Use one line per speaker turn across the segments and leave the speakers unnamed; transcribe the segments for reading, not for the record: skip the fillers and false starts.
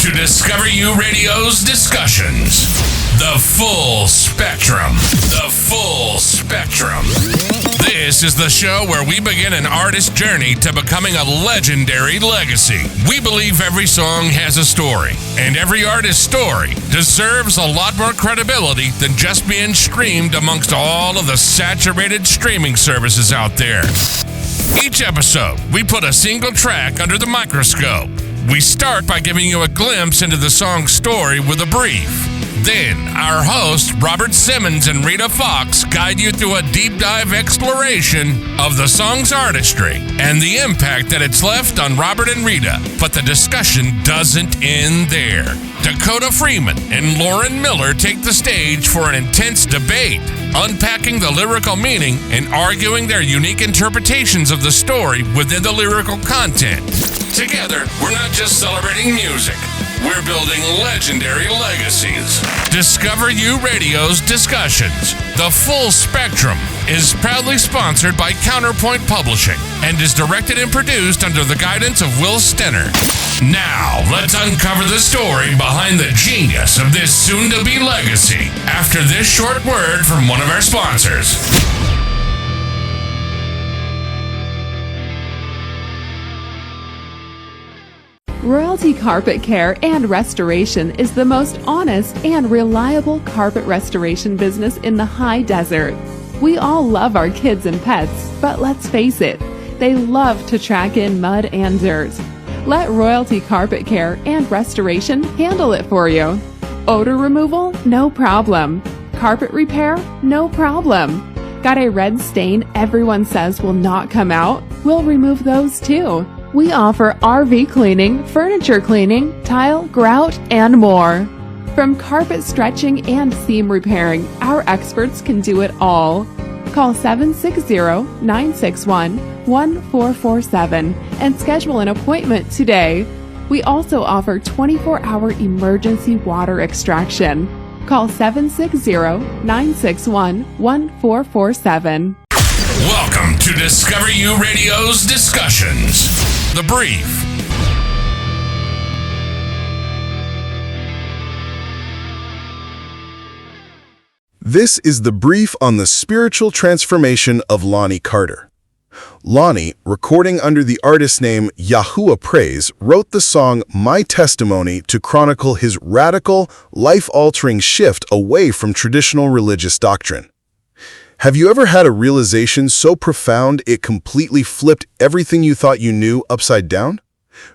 to Discover You Radio's Discussions. The Full Spectrum. The Full Spectrum. This is the show where we begin an artist's journey to becoming a legendary legacy. We believe every song has a story, and every artist's story deserves a lot more credibility than just being streamed amongst all of the saturated streaming services out there. Each episode, we put a single track under the microscope. We start by giving you a glimpse into the song's story with a brief. Then, our hosts, Robert Simmons and Rita Fox, guide you through a deep dive exploration of the song's artistry and the impact that it's left on Robert and Rita. But the discussion doesn't end there. Dakota Freeman and Lauren Miller take the stage for an intense debate, unpacking the lyrical meaning and arguing their unique interpretations of the story within the lyrical content. Together, we're not just celebrating music. We're building legendary legacies. Discover You Radio's Discussions. The Full Spectrum is proudly sponsored by Counterpoint Publishing and is directed and produced under the guidance of Will Stenner. Now, let's uncover the story behind the genius of this soon-to-be legacy after this short word from one of our sponsors.
Royalty Carpet Care and Restoration is the most honest and reliable carpet restoration business in the high desert. We all love our kids and pets, but let's face it, they love to track in mud and dirt. Let Royalty Carpet Care and Restoration handle it for you. Odor removal? No problem. Carpet repair? No problem. Got a red stain everyone says will not come out? We'll remove those too. We offer RV cleaning, furniture cleaning, tile, grout, and more. From carpet stretching and seam repairing, our experts can do it all. Call 760-961-1447 and schedule an appointment today. We also offer 24-hour emergency water extraction. Call 760-961-1447.
Welcome to Discover You Radio's Discussions. The Brief.
This is the brief on the spiritual transformation of Lonnie Carter. Lonnie, recording under the artist name Yahua Praise, wrote the song My Testimony to chronicle his radical, life-altering shift away from traditional religious doctrine. Have you ever had a realization so profound it completely flipped everything you thought you knew upside down?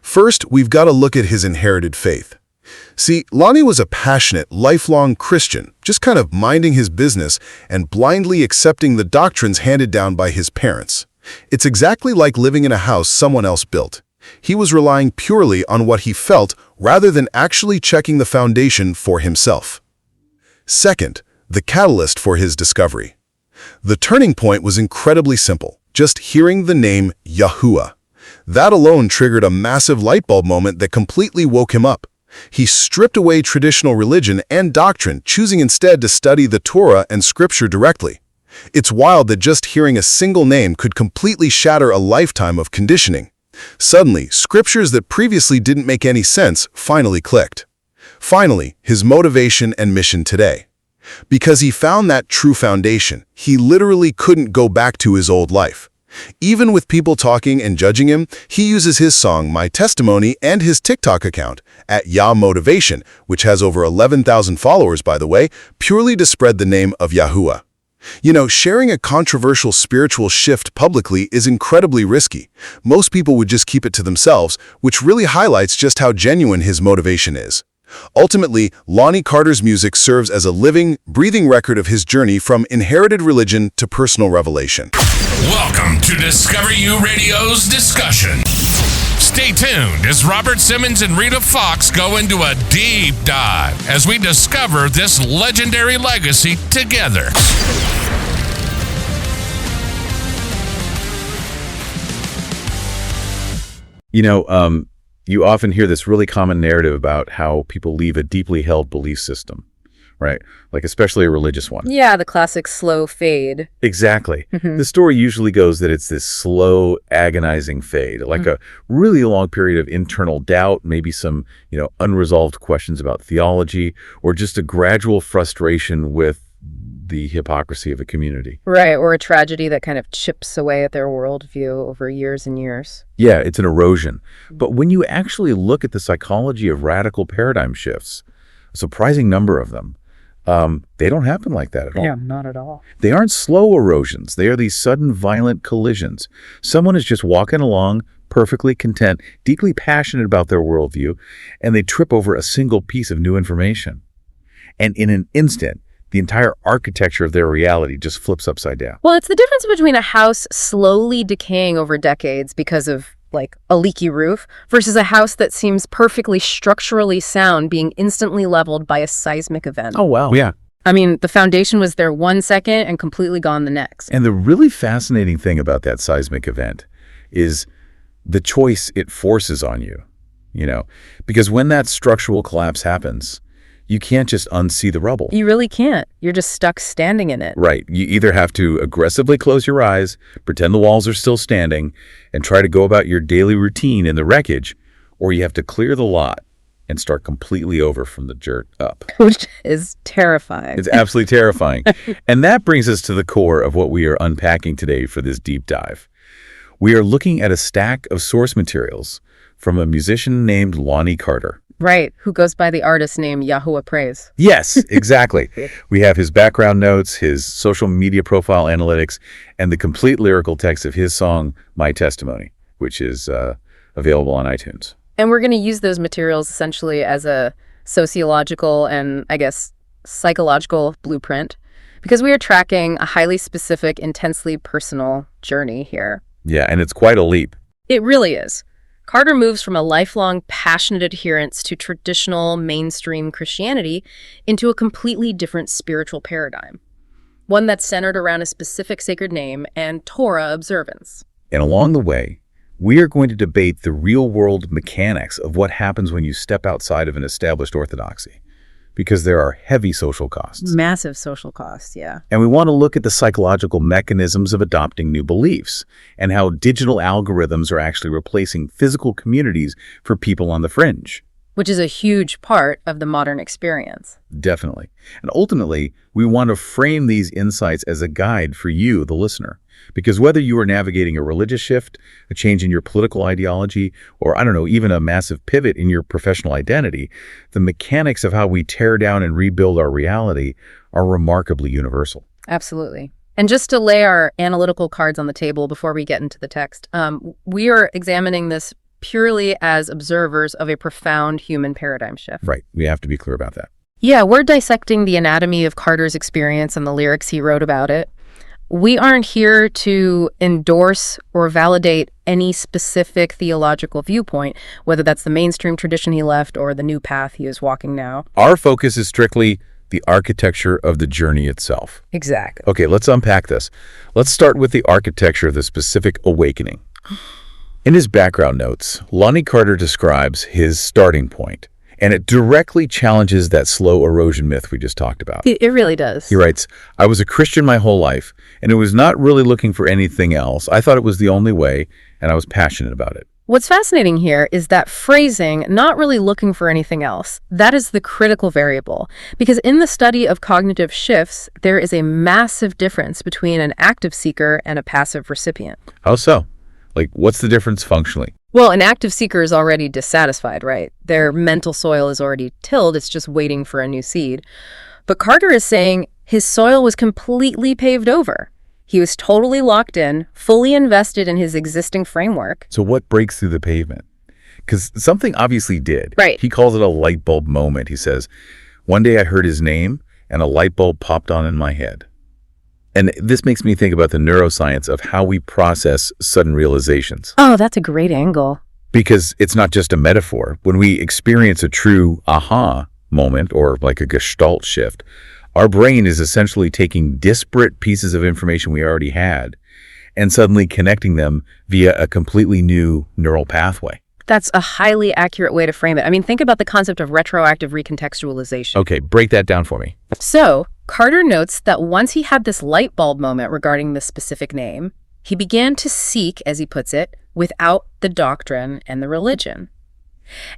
First, we've got to look at his inherited faith. See, Lonnie was a passionate, lifelong Christian, just kind of minding his business and blindly accepting the doctrines handed down by his parents. It's exactly like living in a house someone else built. He was relying purely on what he felt rather than actually checking the foundation for himself. Second, the catalyst for his discovery. The turning point was incredibly simple, just hearing the name Yahua. That alone triggered a massive light bulb moment that completely woke him up. He stripped away traditional religion and doctrine, choosing instead to study the Torah and Scripture directly. It's wild that just hearing a single name could completely shatter a lifetime of conditioning. Suddenly, scriptures that previously didn't make any sense finally clicked. Finally, his motivation and mission today. Because he found that true foundation, he literally couldn't go back to his old life. Even with people talking and judging him, he uses his song My Testimony and his TikTok account, @YahMotivation, which has over 11,000 followers by the way, purely to spread the name of Yahua. You know, sharing a controversial spiritual shift publicly is incredibly risky. Most people would just keep it to themselves, which really highlights just how genuine his motivation is. Ultimately, Lonnie Carter's music serves as a living, breathing record of his journey from inherited religion to personal revelation.
Welcome to Discover You Radio's Discussion. Stay tuned as Robert Simmons and Rita Fox go into a deep dive as we discover this legendary legacy together.
You often hear this really common narrative about how people leave a deeply held belief system, right? Like especially a religious one.
Yeah, the classic slow fade.
Exactly. The story usually goes that it's this slow, agonizing fade, like a really long period of internal doubt, maybe some, unresolved questions about theology, or just a gradual frustration with the hypocrisy of a community.
Right, or a tragedy that kind of chips away at their worldview over years and years.
Yeah, it's an erosion. But when you actually look at the psychology of radical paradigm shifts, a surprising number of them, they don't happen like that at all.
Yeah, not at all.
They aren't slow erosions. They are these sudden, violent collisions. Someone is just walking along, perfectly content, deeply passionate about their worldview, and they trip over a single piece of new information. And in an instant, the entire architecture of their reality just flips upside down.
Well, it's the difference between a house slowly decaying over decades because of, like, a leaky roof versus a house that seems perfectly structurally sound being instantly leveled by a seismic event.
Oh, wow. Yeah.
I mean, the foundation was there 1 second and completely gone the next.
And the really fascinating thing about that seismic event is the choice it forces on you, because when that structural collapse happens, you can't just unsee the rubble.
You really can't. You're just stuck standing in it.
Right. You either have to aggressively close your eyes, pretend the walls are still standing, and try to go about your daily routine in the wreckage, or you have to clear the lot and start completely over from the dirt up.
Which is terrifying.
It's absolutely terrifying. And that brings us to the core of what we are unpacking today for this deep dive. We are looking at a stack of source materials from a musician named Lonnie Carter.
Right, who goes by the artist name Yahua Praise.
Yes, exactly. We have his background notes, his social media profile analytics, and the complete lyrical text of his song, My Testimony, which is available on iTunes.
And we're going to use those materials essentially as a sociological and, I guess, psychological blueprint, because we are tracking a highly specific, intensely personal journey here.
Yeah, and it's quite a leap.
It really is. Carter moves from a lifelong passionate adherence to traditional mainstream Christianity into a completely different spiritual paradigm, one that's centered around a specific sacred name and Torah observance.
And along the way, we are going to debate the real-world mechanics of what happens when you step outside of an established orthodoxy, because there are heavy social costs.
Massive social costs, yeah.
And we want to look at the psychological mechanisms of adopting new beliefs and how digital algorithms are actually replacing physical communities for people on the fringe.
Which is a huge part of the modern experience.
Definitely. And ultimately, we want to frame these insights as a guide for you, the listener. Because whether you are navigating a religious shift, a change in your political ideology, or, even a massive pivot in your professional identity, the mechanics of how we tear down and rebuild our reality are remarkably universal.
Absolutely. And just to lay our analytical cards on the table before we get into the text, we are examining this purely as observers of a profound human paradigm shift.
Right. We have to be clear about that.
Yeah, we're dissecting the anatomy of Carter's experience and the lyrics he wrote about it. We aren't here to endorse or validate any specific theological viewpoint, whether that's the mainstream tradition he left or the new path he is walking now.
Our focus is strictly the architecture of the journey itself.
Exactly.
Okay, let's unpack this. Let's start with the architecture of the specific awakening. In his background notes, Lonnie Carter describes his starting point, and it directly challenges that slow erosion myth we just talked about.
It really does.
He writes, I was a Christian my whole life, and it was not really looking for anything else. I thought it was the only way, and I was passionate about it.
What's fascinating here is that phrasing, not really looking for anything else, that is the critical variable. Because in the study of cognitive shifts, there is a massive difference between an active seeker and a passive recipient.
How so? Like, what's the difference functionally?
Well, an active seeker is already dissatisfied, right? Their mental soil is already tilled, it's just waiting for a new seed. But Carter is saying his soil was completely paved over. He was totally locked in, fully invested in his existing framework.
So what breaks through the pavement? Because something obviously did.
Right.
He calls it a light bulb moment. He says, one day I heard his name and a light bulb popped on in my head. And this makes me think about the neuroscience of how we process sudden realizations.
Oh, that's a great angle.
Because it's not just a metaphor. When we experience a true aha moment or like a gestalt shift, our brain is essentially taking disparate pieces of information we already had and suddenly connecting them via a completely new neural pathway.
That's a highly accurate way to frame it. I mean, think about the concept of retroactive recontextualization.
Okay, break that down for me.
So, Carter notes that once he had this light bulb moment regarding this specific name, he began to seek, as he puts it, without the doctrine and the religion.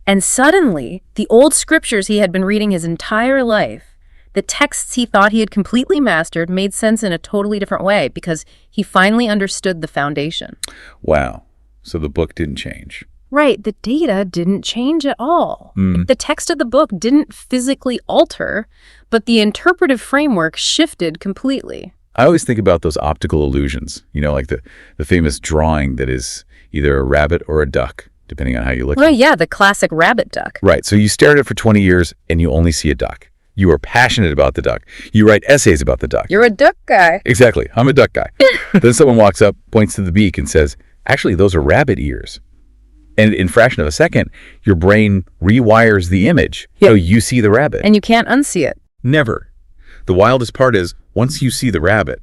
And suddenly, the old scriptures he had been reading his entire life, the texts he thought he had completely mastered, made sense in a totally different way because he finally understood the foundation.
Wow. So the book didn't change.
Right, the data didn't change at all. The text of the book didn't physically alter, but the interpretive framework shifted completely.
I always think about those optical illusions, like the famous drawing that is either a rabbit or a duck, depending on how you look
Well,
at it.
yeah, the classic rabbit duck.
Right, so you stare at it for 20 years and you only see a duck. You are passionate about the duck. You write essays about the duck.
You're a duck guy.
Exactly, I'm a duck guy. Then someone walks up, points to the beak and says, actually, those are rabbit ears. And in a fraction of a second, your brain rewires the image, so you see the rabbit.
And you can't unsee it.
Never. The wildest part is, once you see the rabbit,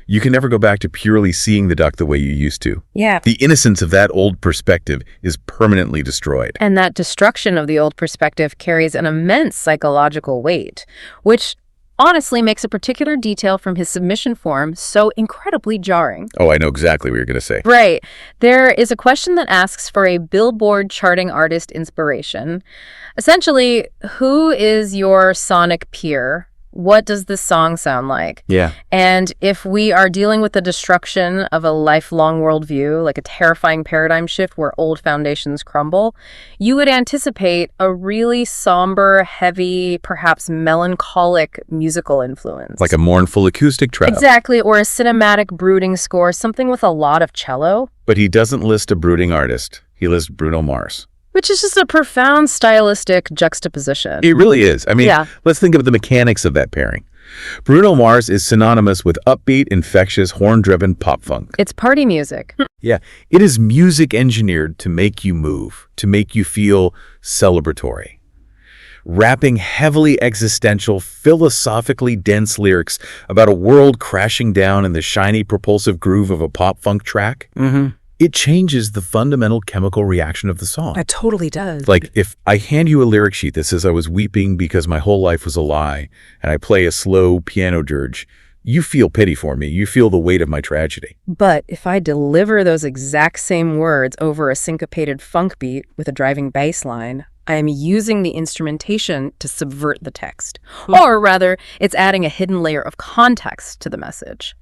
you can never go back to purely seeing the duck the way you used to.
Yeah.
The innocence of that old perspective is permanently destroyed.
And that destruction of the old perspective carries an immense psychological weight, which honestly makes a particular detail from his submission form so incredibly jarring.
Oh, I know exactly what you're going to say.
Right. There is a question that asks for a Billboard charting artist inspiration. Essentially, who is your sonic peer? What does this song sound like?
Yeah.
And if we are dealing with the destruction of a lifelong worldview, like a terrifying paradigm shift where old foundations crumble, you would anticipate a really somber, heavy, perhaps melancholic musical influence.
Like a mournful acoustic track.
Exactly, or a cinematic brooding score, something with a lot of cello.
But he doesn't list a brooding artist. He lists Bruno Mars.
Which is just a profound stylistic juxtaposition.
It really is. I mean,
Yeah.
Let's think of the mechanics of that pairing. Bruno Mars is synonymous with upbeat, infectious, horn-driven pop funk.
It's party music.
Yeah, it is music engineered to make you move, to make you feel celebratory. Rapping heavily existential, philosophically dense lyrics about a world crashing down in the shiny, propulsive groove of a pop-funk track. It changes the fundamental chemical reaction of the song.
It totally does.
Like, if I hand you a lyric sheet that says I was weeping because my whole life was a lie, and I play a slow piano dirge, you feel pity for me. You feel the weight of my tragedy.
But if I deliver those exact same words over a syncopated funk beat with a driving bass line, I am using the instrumentation to subvert the text. Or rather, it's adding a hidden layer of context to the message.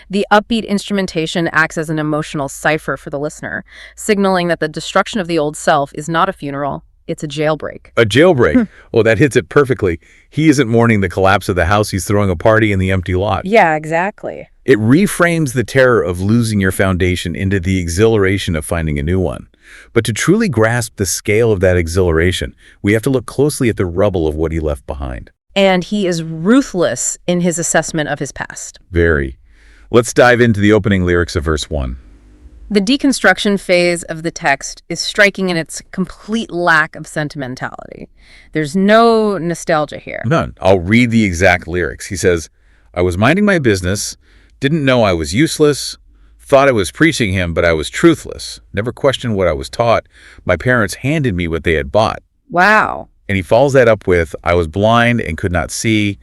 The upbeat instrumentation acts as an emotional cipher for the listener, signaling that the destruction of the old self is not a funeral, it's a jailbreak.
A jailbreak. Oh, that hits it perfectly. He isn't mourning the collapse of the house. He's throwing a party in the empty lot.
Yeah, exactly.
It reframes the terror of losing your foundation into the exhilaration of finding a new one. But to truly grasp the scale of that exhilaration, we have to look closely at the rubble of what he left behind.
And he is ruthless in his assessment of his past.
Very. Let's dive into the opening lyrics of verse 1.
The deconstruction phase of the text is striking in its complete lack of sentimentality. There's no nostalgia here.
None. I'll read the exact lyrics. He says, I was minding my business, didn't know I was useless, thought I was preaching him, but I was truthless, never questioned what I was taught. My parents handed me what they had bought.
Wow.
And he follows that up with, I was blind and could not see.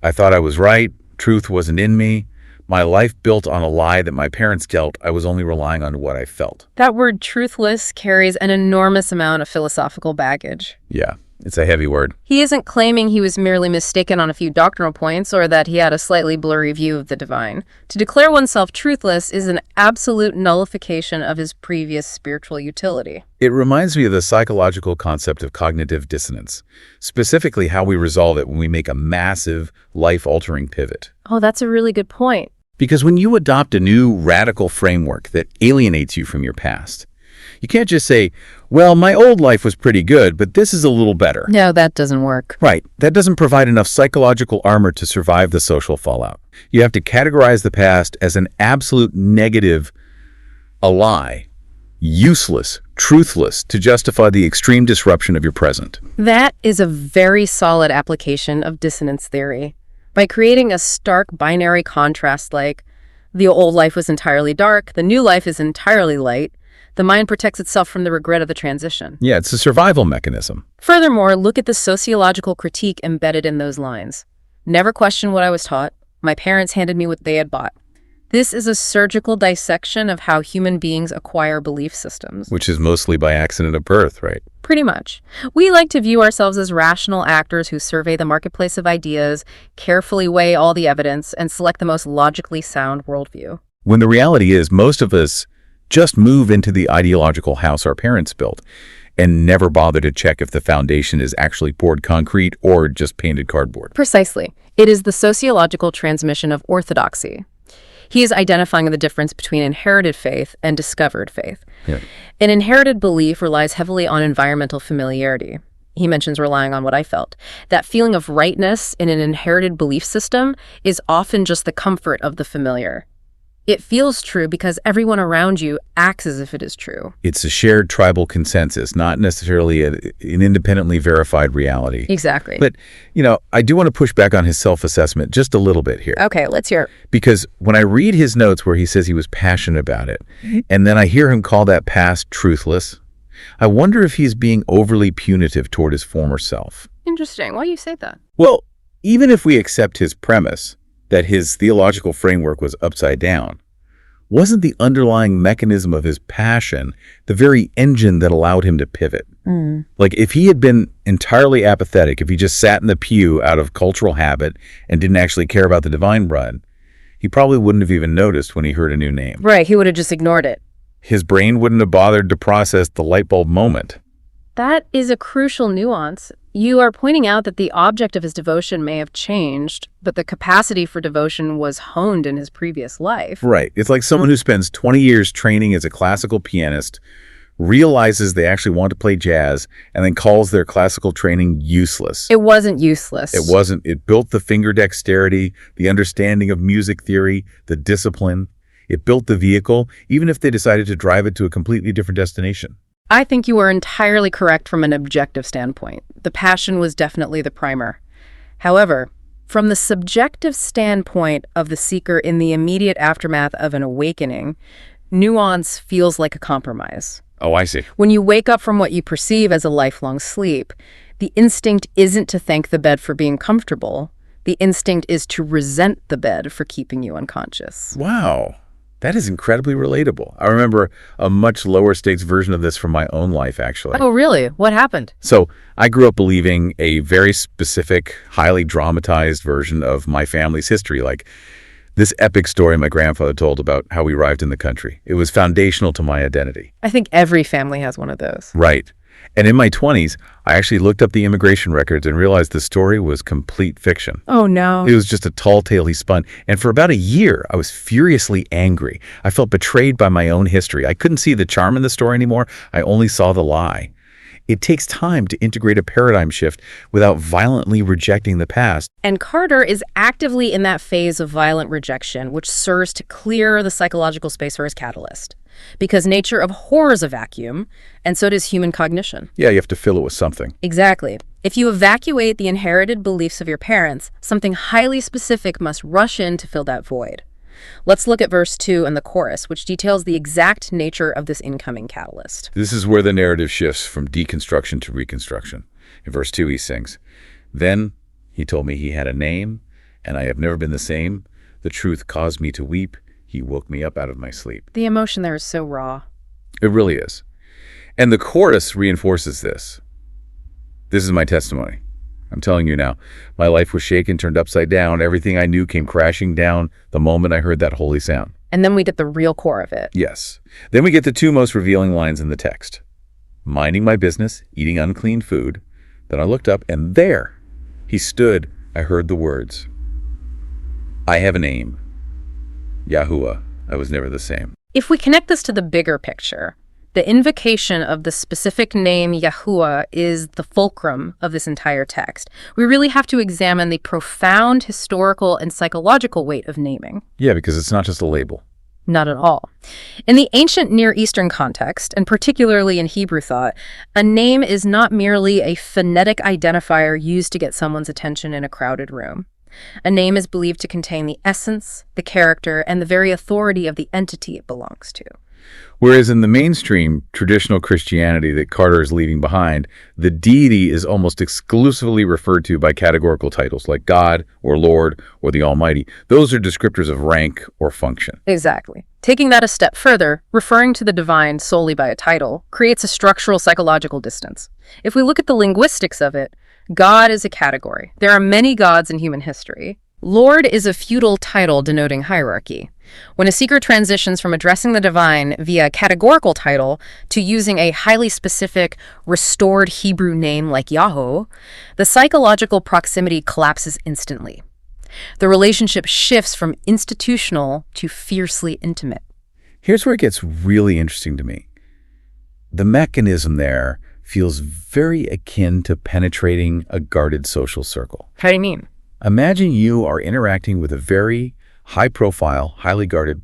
I thought I was right. Truth wasn't in me. My life built on a lie that my parents dealt. I was only relying on what I felt.
That word truthless carries an enormous amount of philosophical baggage.
Yeah, it's a heavy word.
He isn't claiming he was merely mistaken on a few doctrinal points or that he had a slightly blurry view of the divine. To declare oneself truthless is an absolute nullification of his previous spiritual utility.
It reminds me of the psychological concept of cognitive dissonance, specifically how we resolve it when we make a massive, life-altering pivot.
Oh, that's a really good point.
Because when you adopt a new radical framework that alienates you from your past, you can't just say, well, my old life was pretty good, but this is a little better.
No, that doesn't work.
Right. That doesn't provide enough psychological armor to survive the social fallout. You have to categorize the past as an absolute negative, a lie, useless, truthless, to justify the extreme disruption of your present.
That is a very solid application of dissonance theory. By creating a stark binary contrast like, the old life was entirely dark, the new life is entirely light, The mind protects itself from the regret of the transition.
Yeah, it's a survival mechanism.
Furthermore, look at the sociological critique embedded in those lines. Never question what I was taught. My parents handed me what they had bought. This is a surgical dissection of how human beings acquire belief systems.
Which is mostly by accident of birth, right?
Pretty much. We like to view ourselves as rational actors who survey the marketplace of ideas, carefully weigh all the evidence, and select the most logically sound worldview.
When the reality is, most of us just move into the ideological house our parents built and never bother to check if the foundation is actually poured concrete or just painted cardboard.
Precisely. It is the sociological transmission of orthodoxy. He is identifying the difference between inherited faith and discovered faith.
Yeah.
An inherited belief relies heavily on environmental familiarity. He mentions relying on what I felt. That feeling of rightness in an inherited belief system is often just the comfort of the familiar. It feels true because everyone around you acts as if it is true.
It's a shared tribal consensus, not necessarily an independently verified reality.
Exactly.
But, I do want to push back on his self-assessment just a little bit here.
Okay, let's hear it.
Because when I read his notes where he says he was passionate about it, and then I hear him call that past truthless, I wonder if he's being overly punitive toward his former self.
Interesting. Why do you say that?
Well, even if we accept his premise that his theological framework was upside down, wasn't the underlying mechanism of his passion the very engine that allowed him to pivot? Like, if he had been entirely apathetic, if he just sat in the pew out of cultural habit and didn't actually care about the divine blood, he probably wouldn't have even noticed when he heard a new name.
Right, he would have just ignored it.
His brain wouldn't have bothered to process the light bulb moment.
That is a crucial nuance. You are pointing out that the object of his devotion may have changed, but the capacity for devotion was honed in his previous life.
Right. It's like someone who spends 20 years training as a classical pianist, realizes they actually want to play jazz, and then calls their classical training useless.
It wasn't useless.
It wasn't. It built the finger dexterity, the understanding of music theory, the discipline. It built the vehicle, even if they decided to drive it to a completely different destination.
I think you are entirely correct from an objective standpoint. The passion was definitely the primer. However, from the subjective standpoint of the seeker in the immediate aftermath of an awakening, nuance feels like a compromise.
Oh, I see.
When you wake up from what you perceive as a lifelong sleep, the instinct isn't to thank the bed for being comfortable. The instinct is to resent the bed for keeping you unconscious.
Wow. That is incredibly relatable. I remember a much lower stakes version of this from my own life, actually.
Oh, really? What happened?
So I grew up believing a very specific, highly dramatized version of my family's history, like this epic story my grandfather told about how we arrived in the country. It was foundational to my identity.
I think every family has one of those.
Right. And in my 20s, I actually looked up the immigration records and realized the story was complete fiction.
Oh, no.
It was just a tall tale he spun. And for about a year, I was furiously angry. I felt betrayed by my own history. I couldn't see the charm in the story anymore. I only saw the lie. It takes time to integrate a paradigm shift without violently rejecting the past.
And Carter is actively in that phase of violent rejection, which serves to clear the psychological space for his catalyst. Because nature abhors a vacuum, and so does human cognition.
Yeah, you have to fill it with something.
Exactly. If you evacuate the inherited beliefs of your parents, something highly specific must rush in to fill that void. Let's look at verse 2 and the chorus, which details the exact nature of this incoming catalyst.
This is where the narrative shifts from deconstruction to reconstruction. In verse 2, he sings, "Then he told me he had a name, and I have never been the same. The truth caused me to weep. He woke me up out of my sleep."
The emotion there is so raw.
It really is. And the chorus reinforces this. This is my testimony. I'm telling you now, my life was shaken, turned upside down. Everything I knew came crashing down the moment I heard that holy sound.
And then we get the real core of it.
Yes. Then we get the two most revealing lines in the text. Minding my business, eating unclean food. Then I looked up, and there he stood. I heard the words, "I have a name. Yahua, I was never the same."
If we connect this to the bigger picture, the invocation of the specific name Yahua is the fulcrum of this entire text. We really have to examine the profound historical and psychological weight of naming.
Yeah, because it's not just a label.
Not at all. In the ancient Near Eastern context, and particularly in Hebrew thought, a name is not merely a phonetic identifier used to get someone's attention in a crowded room. A name is believed to contain the essence, the character, and the very authority of the entity it belongs to.
Whereas in the mainstream traditional Christianity that Carter is leaving behind, the deity is almost exclusively referred to by categorical titles like God or Lord or the Almighty. Those are descriptors of rank or function.
Exactly. Taking that a step further, referring to the divine solely by a title creates a structural psychological distance. If we look at the linguistics of it, God is a category. There are many gods in human history. Lord is a feudal title denoting hierarchy. When a seeker transitions from addressing the divine via a categorical title to using a highly specific, restored Hebrew name like Yahua, the psychological proximity collapses instantly. The relationship shifts from institutional to fiercely intimate.
Here's where it gets really interesting to me. The mechanism there feels very akin to penetrating a guarded social circle.
How do you mean?
Imagine you are interacting with a very high-profile, highly guarded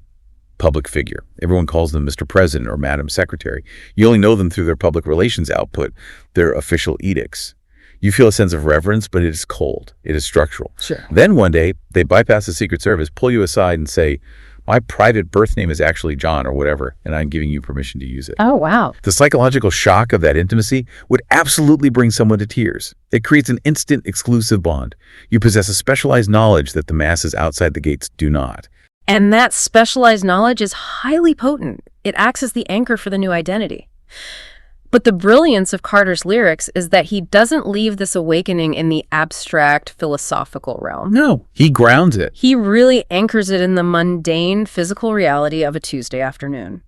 public figure. Everyone calls them Mr. President or Madam Secretary. You only know them through their public relations output, their official edicts. You feel a sense of reverence, but it is cold. It is structural.
Sure.
Then one day, they bypass the Secret Service, pull you aside and say, my private birth name is actually John or whatever, and I'm giving you permission to use it.
Oh, wow.
The psychological shock of that intimacy would absolutely bring someone to tears. It creates an instant exclusive bond. You possess a specialized knowledge that the masses outside the gates do not.
And that specialized knowledge is highly potent. It acts as the anchor for the new identity. But the brilliance of Carter's lyrics is that he doesn't leave this awakening in the abstract philosophical realm.
No, he grounds it.
He really anchors it in the mundane physical reality of a Tuesday afternoon.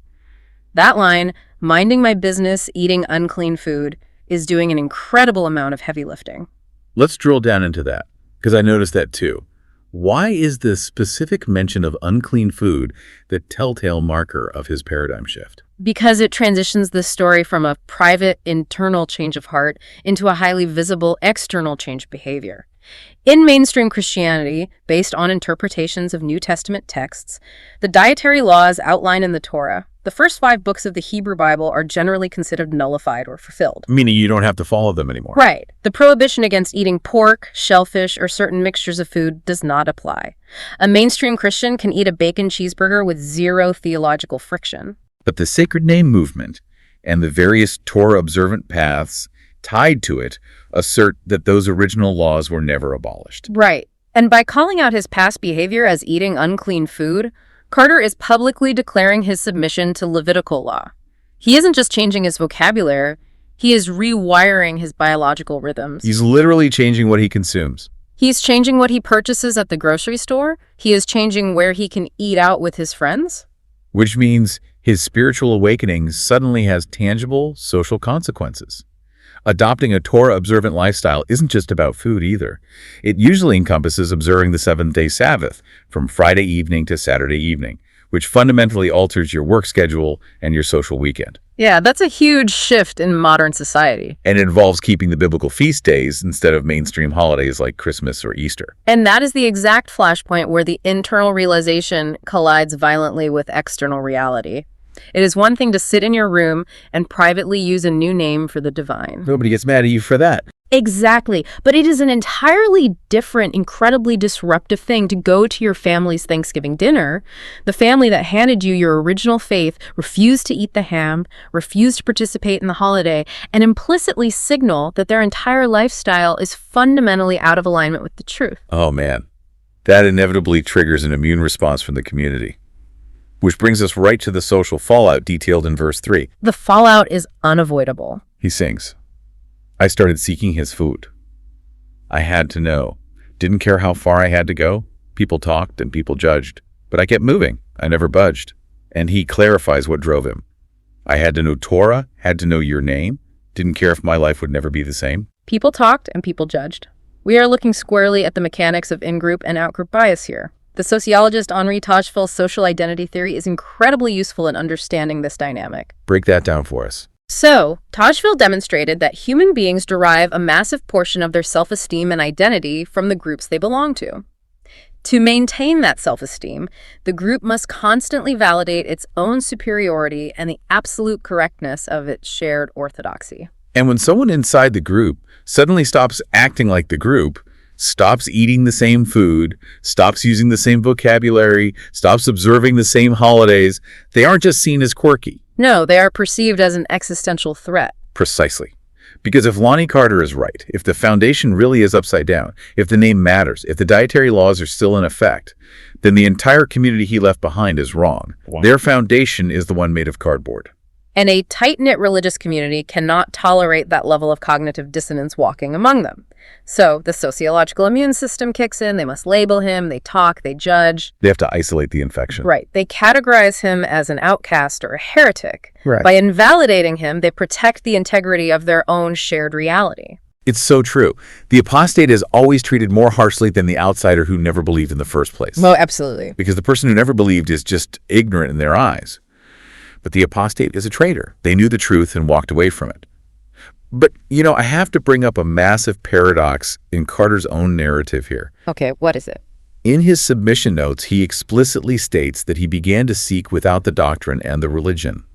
That line, minding my business, eating unclean food, is doing an incredible amount of heavy lifting.
Let's drill down into that, because I noticed that too. Why is the specific mention of unclean food the telltale marker of his paradigm shift?
Because it transitions the story from a private, internal change of heart into a highly visible, external change of behavior. In mainstream Christianity, based on interpretations of New Testament texts, the dietary laws outlined in the Torah, the first 5 books of the Hebrew Bible, are generally considered nullified or fulfilled.
Meaning you don't have to follow them anymore.
Right. The prohibition against eating pork, shellfish, or certain mixtures of food does not apply. A mainstream Christian can eat a bacon cheeseburger with zero theological friction.
But the sacred name movement and the various Torah-observant paths tied to it assert that those original laws were never abolished.
Right. And by calling out his past behavior as eating unclean food, Carter is publicly declaring his submission to Levitical law. He isn't just changing his vocabulary, he is rewiring his biological rhythms.
He's literally changing what he consumes.
He's changing what he purchases at the grocery store. He is changing where he can eat out with his friends.
Which means his spiritual awakening suddenly has tangible social consequences. Adopting a Torah-observant lifestyle isn't just about food either. It usually encompasses observing the seventh-day Sabbath from Friday evening to Saturday evening, which fundamentally alters your work schedule and your social weekend.
Yeah, that's a huge shift in modern society.
And it involves keeping the biblical feast days instead of mainstream holidays like Christmas or Easter.
And that is the exact flashpoint where the internal realization collides violently with external reality. It is one thing to sit in your room and privately use a new name for the divine.
Nobody gets mad at you for that.
Exactly. But it is an entirely different, incredibly disruptive thing to go to your family's Thanksgiving dinner. The family that handed you your original faith refused to eat the ham, refused to participate in the holiday, and implicitly signal that their entire lifestyle is fundamentally out of alignment with the truth.
Oh man, that inevitably triggers an immune response from the community. Which brings us right to the social fallout detailed in verse 3.
The fallout is unavoidable.
He sings, I started seeking his food. I had to know. Didn't care how far I had to go. People talked and people judged. But I kept moving. I never budged. And he clarifies what drove him. I had to know Torah, had to know your name. Didn't care if my life would never be the same.
People talked and people judged. We are looking squarely at the mechanics of in-group and out-group bias here. The sociologist Henri Tajfel's social identity theory is incredibly useful in understanding this dynamic.
Break that down for us.
So, Tajfel demonstrated that human beings derive a massive portion of their self-esteem and identity from the groups they belong to. To maintain that self-esteem, the group must constantly validate its own superiority and the absolute correctness of its shared orthodoxy.
And when someone inside the group suddenly stops acting like the group, stops eating the same food, stops using the same vocabulary, stops observing the same holidays, they aren't just seen as quirky.
No, they are perceived as an existential threat.
Precisely. Because if Lonnie Carter is right, if the foundation really is upside down, if the name matters, if the dietary laws are still in effect, then the entire community he left behind is wrong. Wow. Their foundation is the one made of cardboard.
And a tight-knit religious community cannot tolerate that level of cognitive dissonance walking among them. So the sociological immune system kicks in, they must label him, they talk, they judge.
They have to isolate the infection.
Right. They categorize him as an outcast or a heretic.
Right.
By invalidating him, they protect the integrity of their own shared reality.
It's so true. The apostate is always treated more harshly than the outsider who never believed in the first place.
Well, absolutely.
Because the person who never believed is just ignorant in their eyes. But the apostate is a traitor. They knew the truth and walked away from it. But, I have to bring up a massive paradox in Carter's own narrative here.
Okay, what is it?
In his submission notes, he explicitly states that he began to seek without the doctrine and the religion.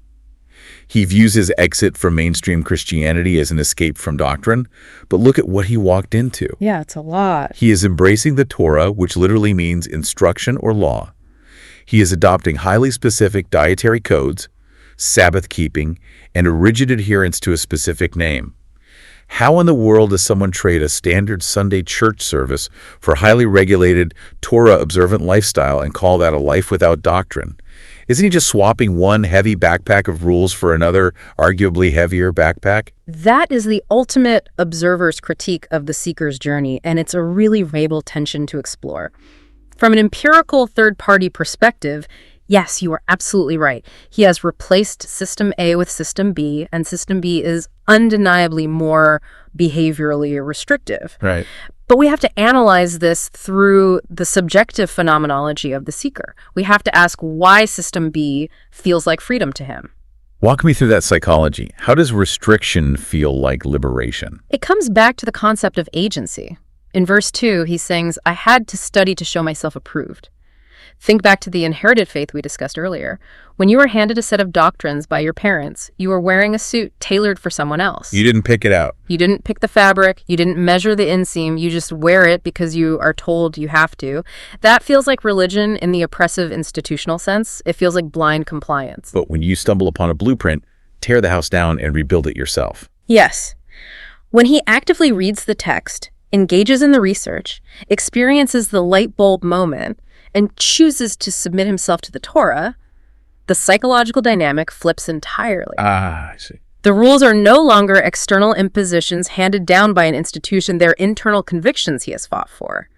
He views his exit from mainstream Christianity as an escape from doctrine, but look at what he walked into.
Yeah, it's a lot.
He is embracing the Torah, which literally means instruction or law. He is adopting highly specific dietary codes, Sabbath keeping, and a rigid adherence to a specific name. How in the world does someone trade a standard Sunday church service for a highly regulated, Torah-observant lifestyle and call that a life without doctrine? Isn't he just swapping one heavy backpack of rules for another, arguably heavier backpack?
That is the ultimate observer's critique of the seeker's journey, and it's a really variable tension to explore. From an empirical third-party perspective, yes, you are absolutely right. He has replaced System A with System B, and System B is undeniably more behaviorally restrictive.
Right.
But we have to analyze this through the subjective phenomenology of the seeker. We have to ask why System B feels like freedom to him.
Walk me through that psychology. How does restriction feel like liberation?
It comes back to the concept of agency. In verse 2, he sings, "I had to study to show myself approved." Think back to the inherited faith we discussed earlier. When you were handed a set of doctrines by your parents, you were wearing a suit tailored for someone else.
You didn't pick it out.
You didn't pick the fabric. You didn't measure the inseam. You just wear it because you are told you have to. That feels like religion in the oppressive institutional sense. It feels like blind compliance.
But when you stumble upon a blueprint, tear the house down and rebuild it yourself.
Yes. When he actively reads the text, engages in the research, experiences the light bulb moment, and chooses to submit himself to the Torah, the psychological dynamic flips entirely.
I see.
The rules are no longer external impositions handed down by an institution, they're internal convictions he has fought for.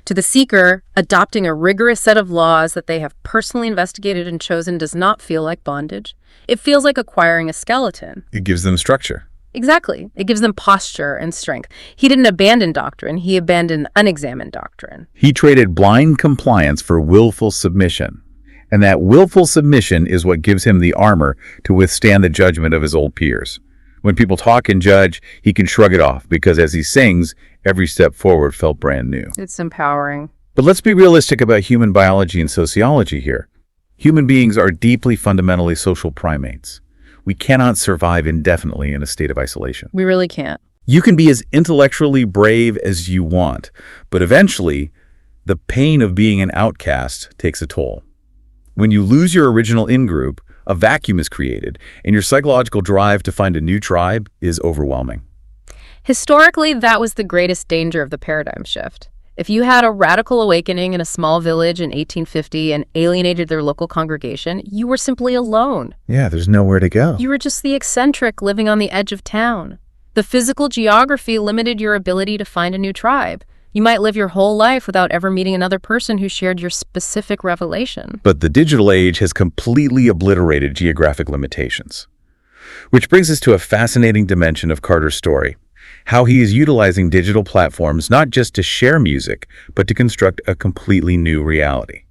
To the seeker, adopting a rigorous set of laws that they have personally investigated and chosen does not feel like bondage. It feels like acquiring a skeleton.
It gives them structure.
Exactly. It gives them posture and strength. He didn't abandon doctrine. He abandoned unexamined doctrine.
He traded blind compliance for willful submission. And that willful submission is what gives him the armor to withstand the judgment of his old peers. When people talk and judge, he can shrug it off because as he sings, every step forward felt brand new.
It's empowering.
But let's be realistic about human biology and sociology here. Human beings are deeply fundamentally social primates. We cannot survive indefinitely in a state of isolation.
We really can't.
You can be as intellectually brave as you want, but eventually, the pain of being an outcast takes a toll. When you lose your original in-group, a vacuum is created, and your psychological drive to find a new tribe is overwhelming.
Historically, that was the greatest danger of the paradigm shift. If you had a radical awakening in a small village in 1850 and alienated their local congregation, you were simply alone.
Yeah, there's nowhere to go.
You were just the eccentric living on the edge of town. The physical geography limited your ability to find a new tribe. You might live your whole life without ever meeting another person who shared your specific revelation.
But the digital age has completely obliterated geographic limitations. Which brings us to a fascinating dimension of Carter's story. How he is utilizing digital platforms not just to share music, but to construct a completely new reality.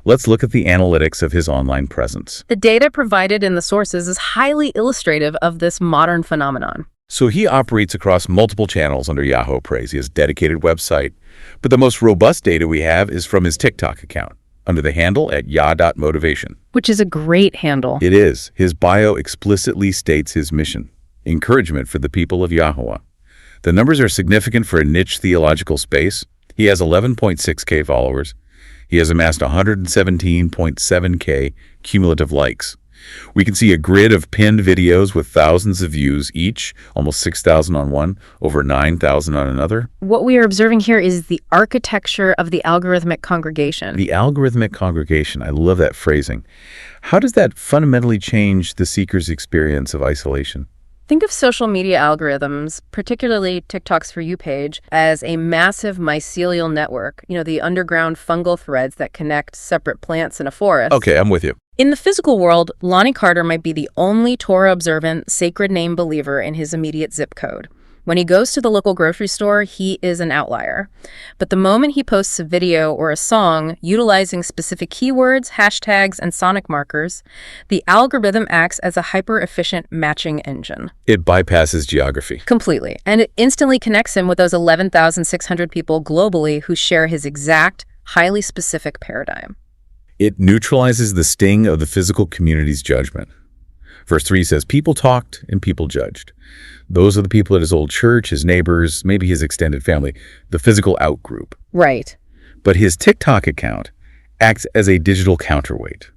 Let's look at the analytics of his online presence.
The data provided in the sources is highly illustrative of this modern phenomenon.
So he operates across multiple channels under Yahua Praise. He has a dedicated website, but the most robust data we have is from his TikTok account, under the handle at yah.motivation.
Which is a great handle.
It is. His bio explicitly states his mission: encouragement for the people of Yahua. The numbers are significant for a niche theological space. He has 11.6K followers. He has amassed 117.7K cumulative likes. We can see a grid of pinned videos with thousands of views each, almost 6,000 on one, over 9,000 on another.
What we are observing here is the architecture of the algorithmic congregation.
The algorithmic congregation, I love that phrasing. How does that fundamentally change the seeker's experience of isolation?
Think of social media algorithms, particularly TikTok's For You page, as a massive mycelial network, the underground fungal threads that connect separate plants in a forest.
Okay, I'm with you.
In the physical world, Lonnie Carter might be the only Torah-observant, sacred name believer in his immediate zip code. When he goes to the local grocery store, he is an outlier. But the moment he posts a video or a song utilizing specific keywords, hashtags, and sonic markers, the algorithm acts as a hyper-efficient matching engine.
It bypasses geography.
Completely. And it instantly connects him with those 11,600 people globally who share his exact, highly specific paradigm.
It neutralizes the sting of the physical community's judgment. Verse 3 says, people talked and people judged. Those are the people at his old church, his neighbors, maybe his extended family, the physical outgroup.
Right.
But his TikTok account acts as a digital counterweight.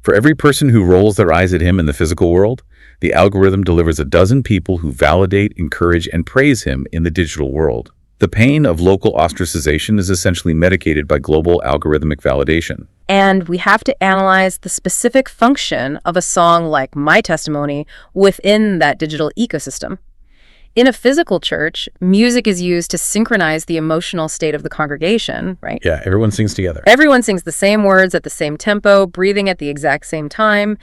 For every person who rolls their eyes at him in the physical world, the algorithm delivers a dozen people who validate, encourage, and praise him in the digital world. The pain of local ostracization is essentially medicated by global algorithmic validation.
And we have to analyze the specific function of a song like My Testimony within that digital ecosystem. In a physical church, music is used to synchronize the emotional state of the congregation, right?
Yeah, everyone sings together.
Everyone sings the same words at the same tempo, breathing at the exact same time.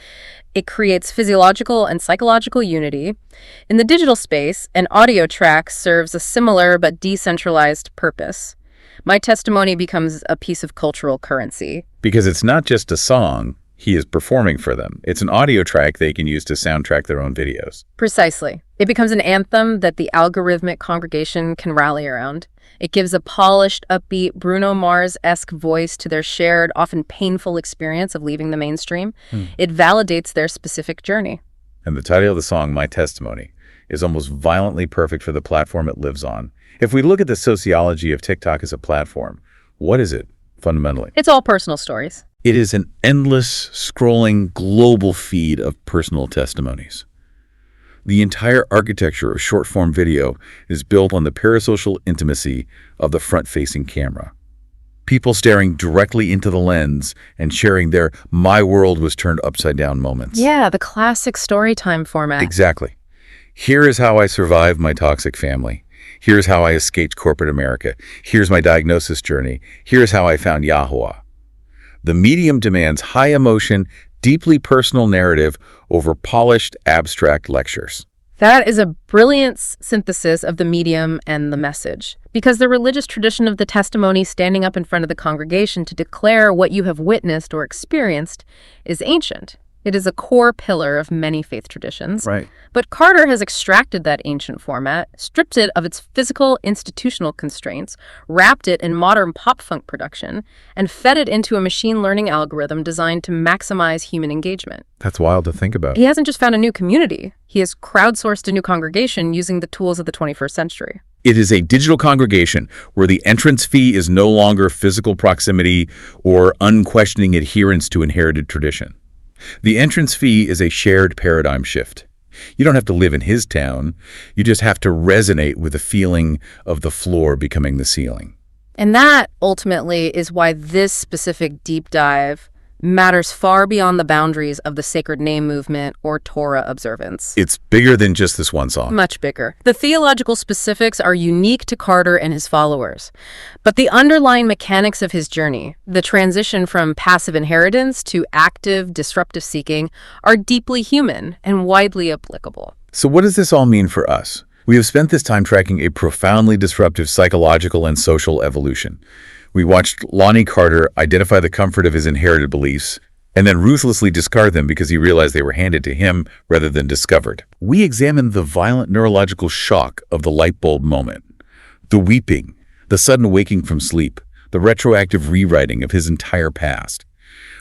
It creates physiological and psychological unity. In the digital space, an audio track serves a similar but decentralized purpose. My Testimony becomes a piece of cultural currency.
Because it's not just a song he is performing for them. It's an audio track they can use to soundtrack their own videos.
Precisely. It becomes an anthem that the algorithmic congregation can rally around. It gives a polished, upbeat, Bruno Mars-esque voice to their shared, often painful experience of leaving the mainstream. It validates their specific journey.
And the title of the song, My Testimony, is almost violently perfect for the platform it lives on. If we look at the sociology of TikTok as a platform, what is it fundamentally?
It's all personal stories.
It is an endless, scrolling, global feed of personal testimonies. The entire architecture of short-form video is built on the parasocial intimacy of the front-facing camera. People staring directly into the lens and sharing their "my world was turned upside down" moments.
Yeah, the classic story time format.
Exactly. Here is how I survived my toxic family. Here's how I escaped corporate America. Here's my diagnosis journey. Here's how I found Yahua. The medium demands high emotion, deeply personal narrative over polished, abstract lectures.
That is a brilliant synthesis of the medium and the message. Because the religious tradition of the testimony standing up in front of the congregation to declare what you have witnessed or experienced is ancient. It is a core pillar of many faith traditions.
Right.
But Carter has extracted that ancient format, stripped it of its physical institutional constraints, wrapped it in modern pop-funk production, and fed it into a machine learning algorithm designed to maximize human engagement.
That's wild to think about.
He hasn't just found a new community. He has crowdsourced a new congregation using the tools of the 21st century.
It is a digital congregation where the entrance fee is no longer physical proximity or unquestioning adherence to inherited tradition. The entrance fee is a shared paradigm shift. You don't have to live in his town. You just have to resonate with the feeling of the floor becoming the ceiling.
And that, ultimately, is why this specific deep dive matters far beyond the boundaries of the sacred name movement or Torah observance.
It's bigger than just this one song.
Much bigger. The theological specifics are unique to Carter and his followers. But the underlying mechanics of his journey, the transition from passive inheritance to active, disruptive seeking, are deeply human and widely applicable.
So what does this all mean for us? We have spent this time tracking a profoundly disruptive psychological and social evolution. We watched Lonnie Carter identify the comfort of his inherited beliefs and then ruthlessly discard them because he realized they were handed to him rather than discovered. We examined the violent neurological shock of the light bulb moment, the weeping, the sudden waking from sleep, the retroactive rewriting of his entire past.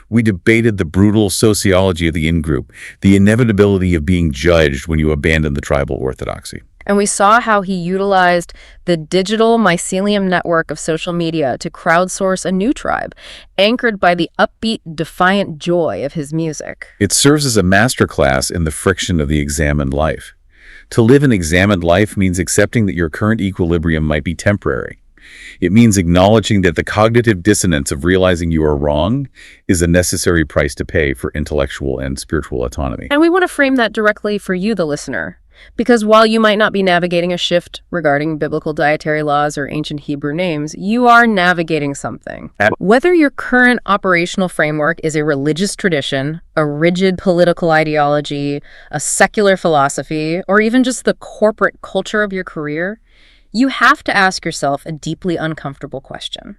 We debated the brutal sociology of the in-group, the inevitability of being judged when you abandon the tribal orthodoxy.
And we saw how he utilized the digital mycelium network of social media to crowdsource a new tribe, anchored by the upbeat, defiant joy of his music.
It serves as a masterclass in the friction of the examined life. To live an examined life means accepting that your current equilibrium might be temporary. It means acknowledging that the cognitive dissonance of realizing you are wrong is a necessary price to pay for intellectual and spiritual autonomy.
And we want to frame that directly for you, the listener. Because while you might not be navigating a shift regarding biblical dietary laws or ancient Hebrew names, you are navigating something. Whether your current operational framework is a religious tradition, a rigid political ideology, a secular philosophy, or even just the corporate culture of your career, you have to ask yourself a deeply uncomfortable question.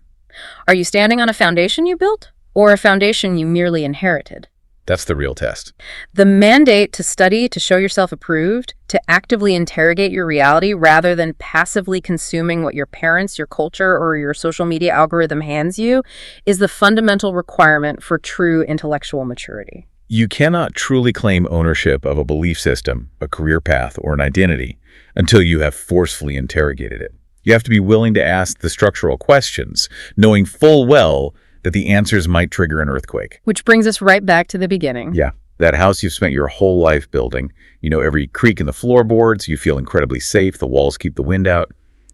Are you standing on a foundation you built, or a foundation you merely inherited?
That's the real test.
The mandate to study, to show yourself approved, to actively interrogate your reality rather than passively consuming what your parents, your culture, or your social media algorithm hands you is the fundamental requirement for true intellectual maturity.
You cannot truly claim ownership of a belief system, a career path, or an identity until you have forcefully interrogated it. You have to be willing to ask the structural questions, knowing full well that the answers might trigger an earthquake.
Which brings us right back to the beginning.
Yeah, that house you've spent your whole life building. You know every creak in the floorboards, you feel incredibly safe, the walls keep the wind out.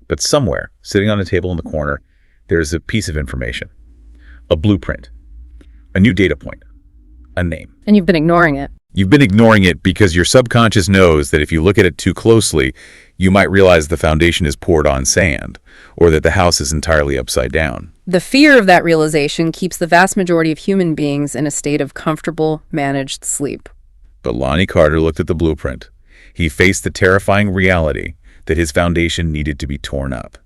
But somewhere, sitting on a table in the corner, there's a piece of information, a blueprint, a new data point, a name.
And you've been ignoring it.
You've been ignoring it because your subconscious knows that if you look at it too closely, you might realize the foundation is poured on sand, or that the house is entirely upside down.
The fear of that realization keeps the vast majority of human beings in a state of comfortable, managed sleep.
But Lonnie Carter looked at the blueprint. He faced the terrifying reality that his foundation needed to be torn up.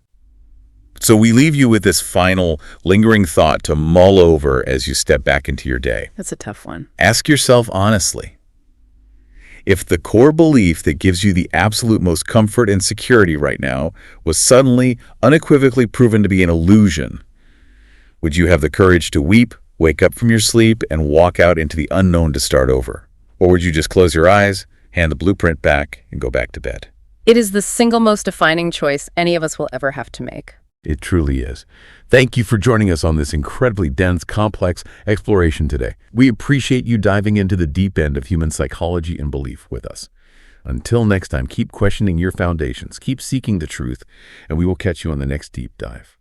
So we leave you with this final, lingering thought to mull over as you step back into your day.
That's a tough one.
Ask yourself honestly, if the core belief that gives you the absolute most comfort and security right now was suddenly, unequivocally proven to be an illusion, would you have the courage to weep, wake up from your sleep, and walk out into the unknown to start over? Or would you just close your eyes, hand the blueprint back, and go back to bed?
It is the single most defining choice any of us will ever have to make.
It truly is. Thank you for joining us on this incredibly dense, complex exploration today. We appreciate you diving into the deep end of human psychology and belief with us. Until next time, keep questioning your foundations, keep seeking the truth, and we will catch you on the next deep dive.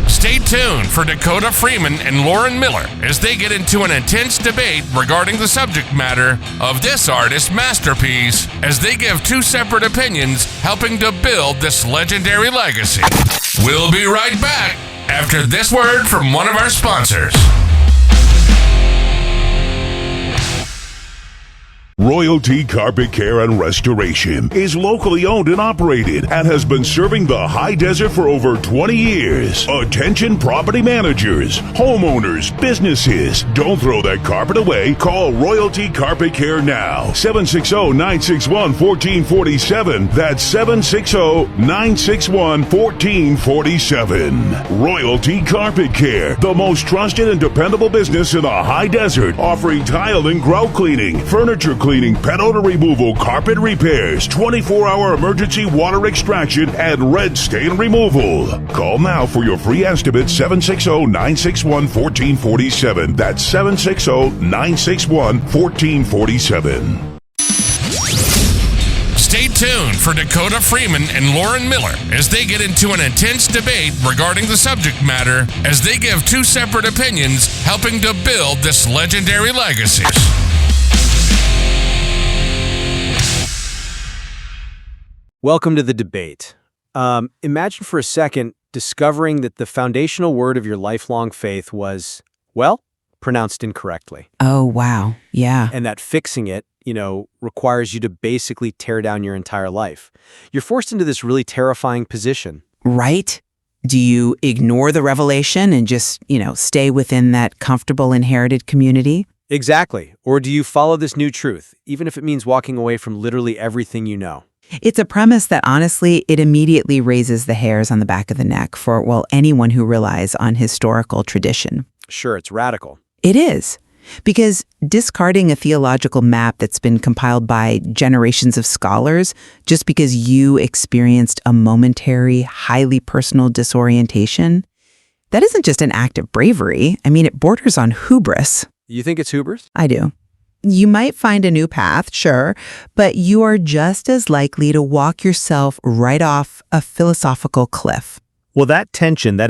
Stay tuned for Dakota Freeman and Lauren Miller as they get into an intense debate regarding the subject matter of this artist's masterpiece, as they give two separate opinions helping to build this legendary legacy. We'll be right back after this word from one of our sponsors.
Royalty Carpet Care and Restoration is locally owned and operated and has been serving the high desert for over 20 years. Attention property managers, homeowners, businesses. Don't throw that carpet away. Call Royalty Carpet Care now. 760-961-1447. That's 760-961-1447. Royalty Carpet Care, the most trusted and dependable business in the high desert, offering tile and grout cleaning, furniture cleaning, pet odor removal, carpet repairs, 24-hour emergency water extraction, and red stain removal. Call now for your free estimate, 760-961-1447. That's 760-961-1447.
Stay tuned for Dakota Freeman and Lauren Miller as they get into an intense debate regarding the subject matter, as they give two separate opinions helping to build this legendary legacy.
Welcome to the debate. Imagine for a second discovering that the foundational word of your lifelong faith was, well, pronounced incorrectly.
Oh, wow. Yeah.
And that fixing it, requires you to basically tear down your entire life. You're forced into this really terrifying position.
Right? Do you ignore the revelation and just, stay within that comfortable inherited community?
Exactly. Or do you follow this new truth, even if it means walking away from literally everything you know?
It's a premise that, honestly, it immediately raises the hairs on the back of the neck for, anyone who relies on historical tradition.
Sure, it's radical.
It is. Because discarding a theological map that's been compiled by generations of scholars just because you experienced a momentary, highly personal disorientation, that isn't just an act of bravery. I mean, it borders on hubris.
You think it's hubris?
I do. You might find a new path, sure, but you are just as likely to walk yourself right off a philosophical cliff.
Well, that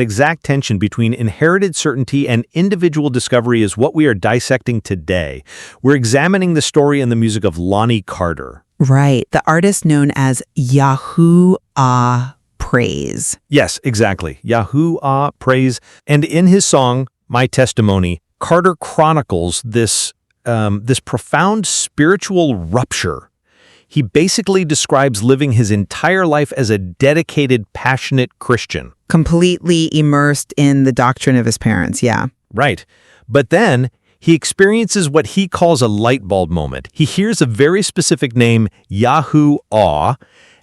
exact tension between inherited certainty and individual discovery is what we are dissecting today. We're examining the story and the music of Lonnie Carter.
Right, the artist known as Yahua Praise.
Yes, exactly. Yahua Praise. And in his song, My Testimony, Carter chronicles this profound spiritual rupture. He basically describes living his entire life as a dedicated, passionate Christian.
Completely immersed in the doctrine of his parents, yeah.
Right. But then he experiences what he calls a light bulb moment. He hears a very specific name, Yahua,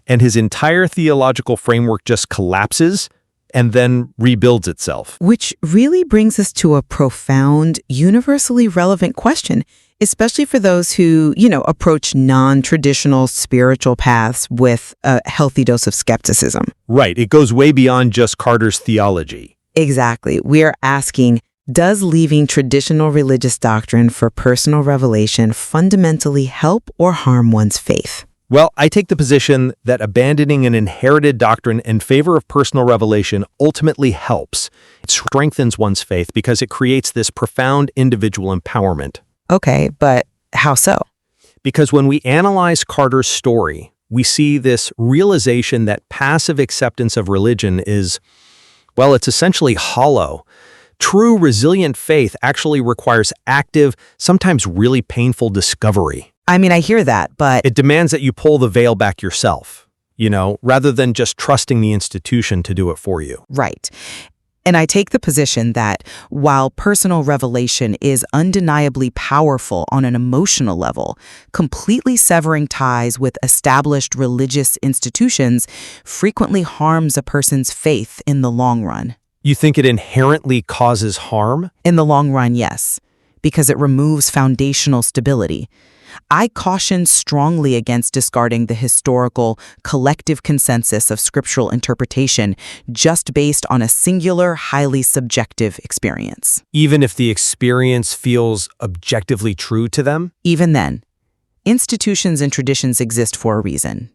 and his entire theological framework just collapses and then rebuilds itself.
Which really brings us to a profound, universally relevant question, especially for those who, approach non-traditional spiritual paths with a healthy dose of skepticism.
Right. It goes way beyond just Carter's theology.
Exactly. We are asking, does leaving traditional religious doctrine for personal revelation fundamentally help or harm one's faith?
Well, I take the position that abandoning an inherited doctrine in favor of personal revelation ultimately helps. It strengthens one's faith because it creates this profound individual empowerment.
Okay, but how so?
Because when we analyze Carter's story, we see this realization that passive acceptance of religion is, well, it's essentially hollow. True, resilient faith actually requires active, sometimes really painful discovery.
I mean, I hear that, but
It demands that you pull the veil back yourself, rather than just trusting the institution to do it for you.
right. And I take the position that while personal revelation is undeniably powerful on an emotional level, completely severing ties with established religious institutions frequently harms a person's faith in the long run.
You think it inherently causes harm?
In the long run, yes, because it removes foundational stability. I caution strongly against discarding the historical, collective consensus of scriptural interpretation just based on a singular, highly subjective experience.
Even if the experience feels objectively true to them?
Even then, institutions and traditions exist for a reason,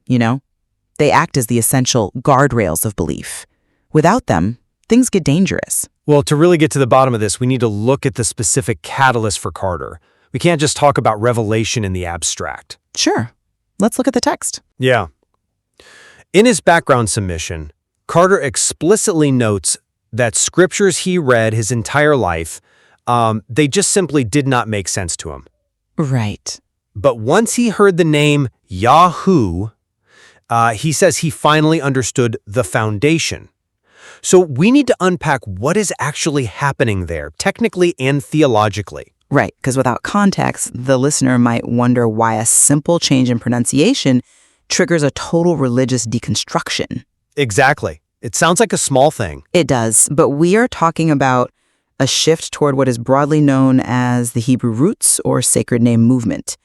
They act as the essential guardrails of belief. Without them, things get dangerous.
Well, to really get to the bottom of this, we need to look at the specific catalyst for Carter. We can't just talk about revelation in the abstract.
Sure. Let's look at the text.
Yeah. In his background submission, Carter explicitly notes that scriptures he read his entire life, they just simply did not make sense to him.
Right.
But once he heard the name Yahoo, he says he finally understood the foundation. So we need to unpack what is actually happening there, technically and theologically.
Right, because without context, the listener might wonder why a simple change in pronunciation triggers a total religious deconstruction.
Exactly. It sounds like a small thing.
It does, but we are talking about a shift toward what is broadly known as the Hebrew roots or sacred name movement.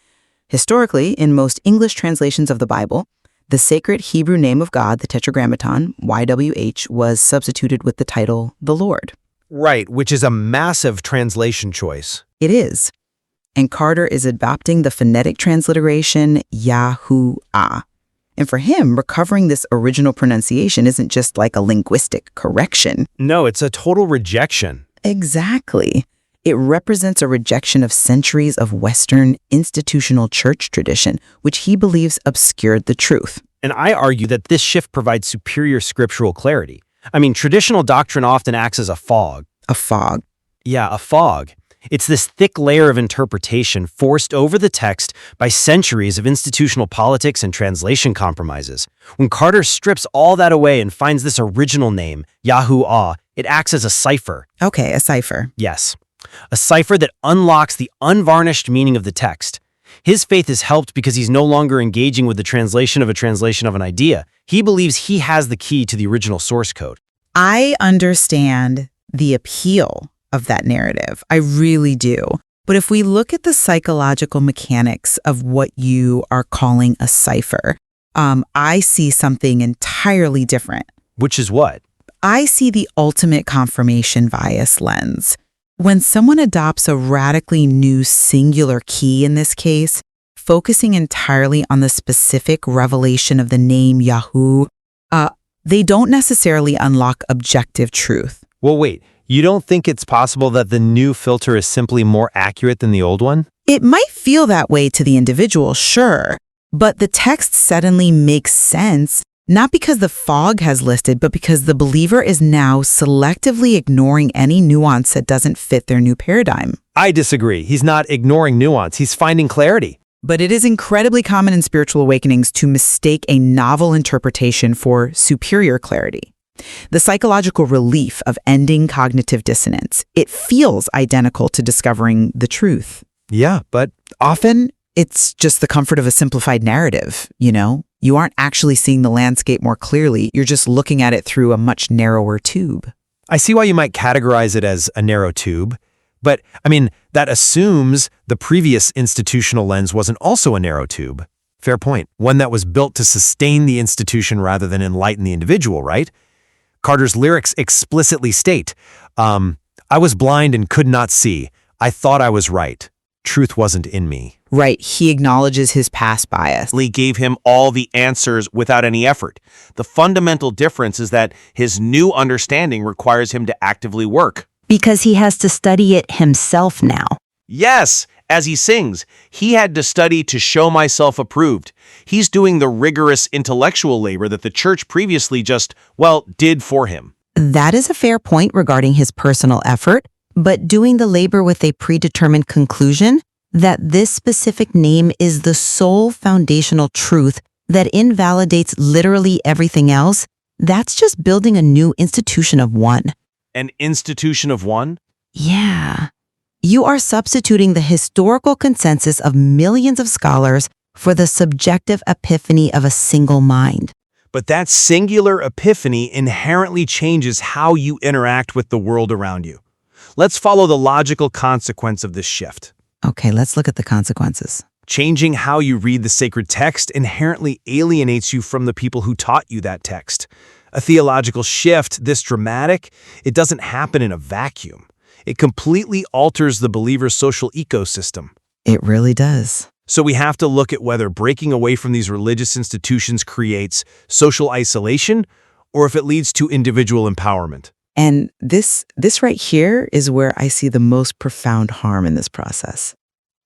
Historically, in most English translations of the Bible, the sacred Hebrew name of God, the Tetragrammaton, YWH, was substituted with the title, the Lord.
Right, which is a massive translation choice.
It is. And Carter is adopting the phonetic transliteration Yahuwah. And for him, recovering this original pronunciation isn't just like a linguistic correction.
No, it's a total rejection.
Exactly. It represents a rejection of centuries of Western institutional church tradition, which he believes obscured the truth.
And I argue that this shift provides superior scriptural clarity. I mean, traditional doctrine often acts as a fog.
A fog.
Yeah, a fog. It's this thick layer of interpretation forced over the text by centuries of institutional politics and translation compromises. When Carter strips all that away and finds this original name, Yahuwah, it acts as a cipher.
Okay, a cipher.
Yes. A cipher that unlocks the unvarnished meaning of the text. His faith is helped because he's no longer engaging with the translation of an idea. He believes he has the key to the original source code.
I understand the appeal of that narrative. I really do. But if we look at the psychological mechanics of what you are calling a cipher, I see something entirely different.
Which is what?
I see the ultimate confirmation bias lens. When someone adopts a radically new singular key in this case, focusing entirely on the specific revelation of the name Yahoo, they don't necessarily unlock objective truth.
Well, wait, you don't think it's possible that the new filter is simply more accurate than the old one?
It might feel that way to the individual, sure, but the text suddenly makes sense, not because the fog has listed, but because the believer is now selectively ignoring any nuance that doesn't fit their new paradigm.
I disagree. He's not ignoring nuance. He's finding clarity.
But it is incredibly common in spiritual awakenings to mistake a novel interpretation for superior clarity. The psychological relief of ending cognitive dissonance, it feels identical to discovering the truth.
Yeah, but
Often, it's just the comfort of a simplified narrative, you know? You aren't actually seeing the landscape more clearly, you're just looking at it through a much narrower tube.
I see why you might categorize it as a narrow tube. But, I mean, that assumes the previous institutional lens wasn't also a narrow tube. Fair point. One that was built to sustain the institution rather than enlighten the individual, right? Carter's lyrics explicitly state, I was blind and could not see. I thought I was right. Truth wasn't in me.
Right, he acknowledges his past bias.
Lee gave him all the answers without any effort. The fundamental difference is that his new understanding requires him to actively work.
Because he has to study it himself now.
Yes, as he sings, he had to study to show myself approved. He's doing the rigorous intellectual labor that the church previously just, did for him.
That is a fair point regarding his personal effort, but doing the labor with a predetermined conclusion that this specific name is the sole foundational truth that invalidates literally everything else, that's just building a new institution of one.
An institution of one?
Yeah. You are substituting the historical consensus of millions of scholars for the subjective epiphany of a single mind.
But that singular epiphany inherently changes how you interact with the world around you. Let's follow the logical consequence of this shift.
Okay, let's look at the consequences.
Changing how you read the sacred text inherently alienates you from the people who taught you that text. A theological shift this dramatic, it doesn't happen in a vacuum. It completely alters the believer's social ecosystem.
It really does.
So we have to look at whether breaking away from these religious institutions creates social isolation or if it leads to individual empowerment.
And this right here is where I see the most profound harm in this process.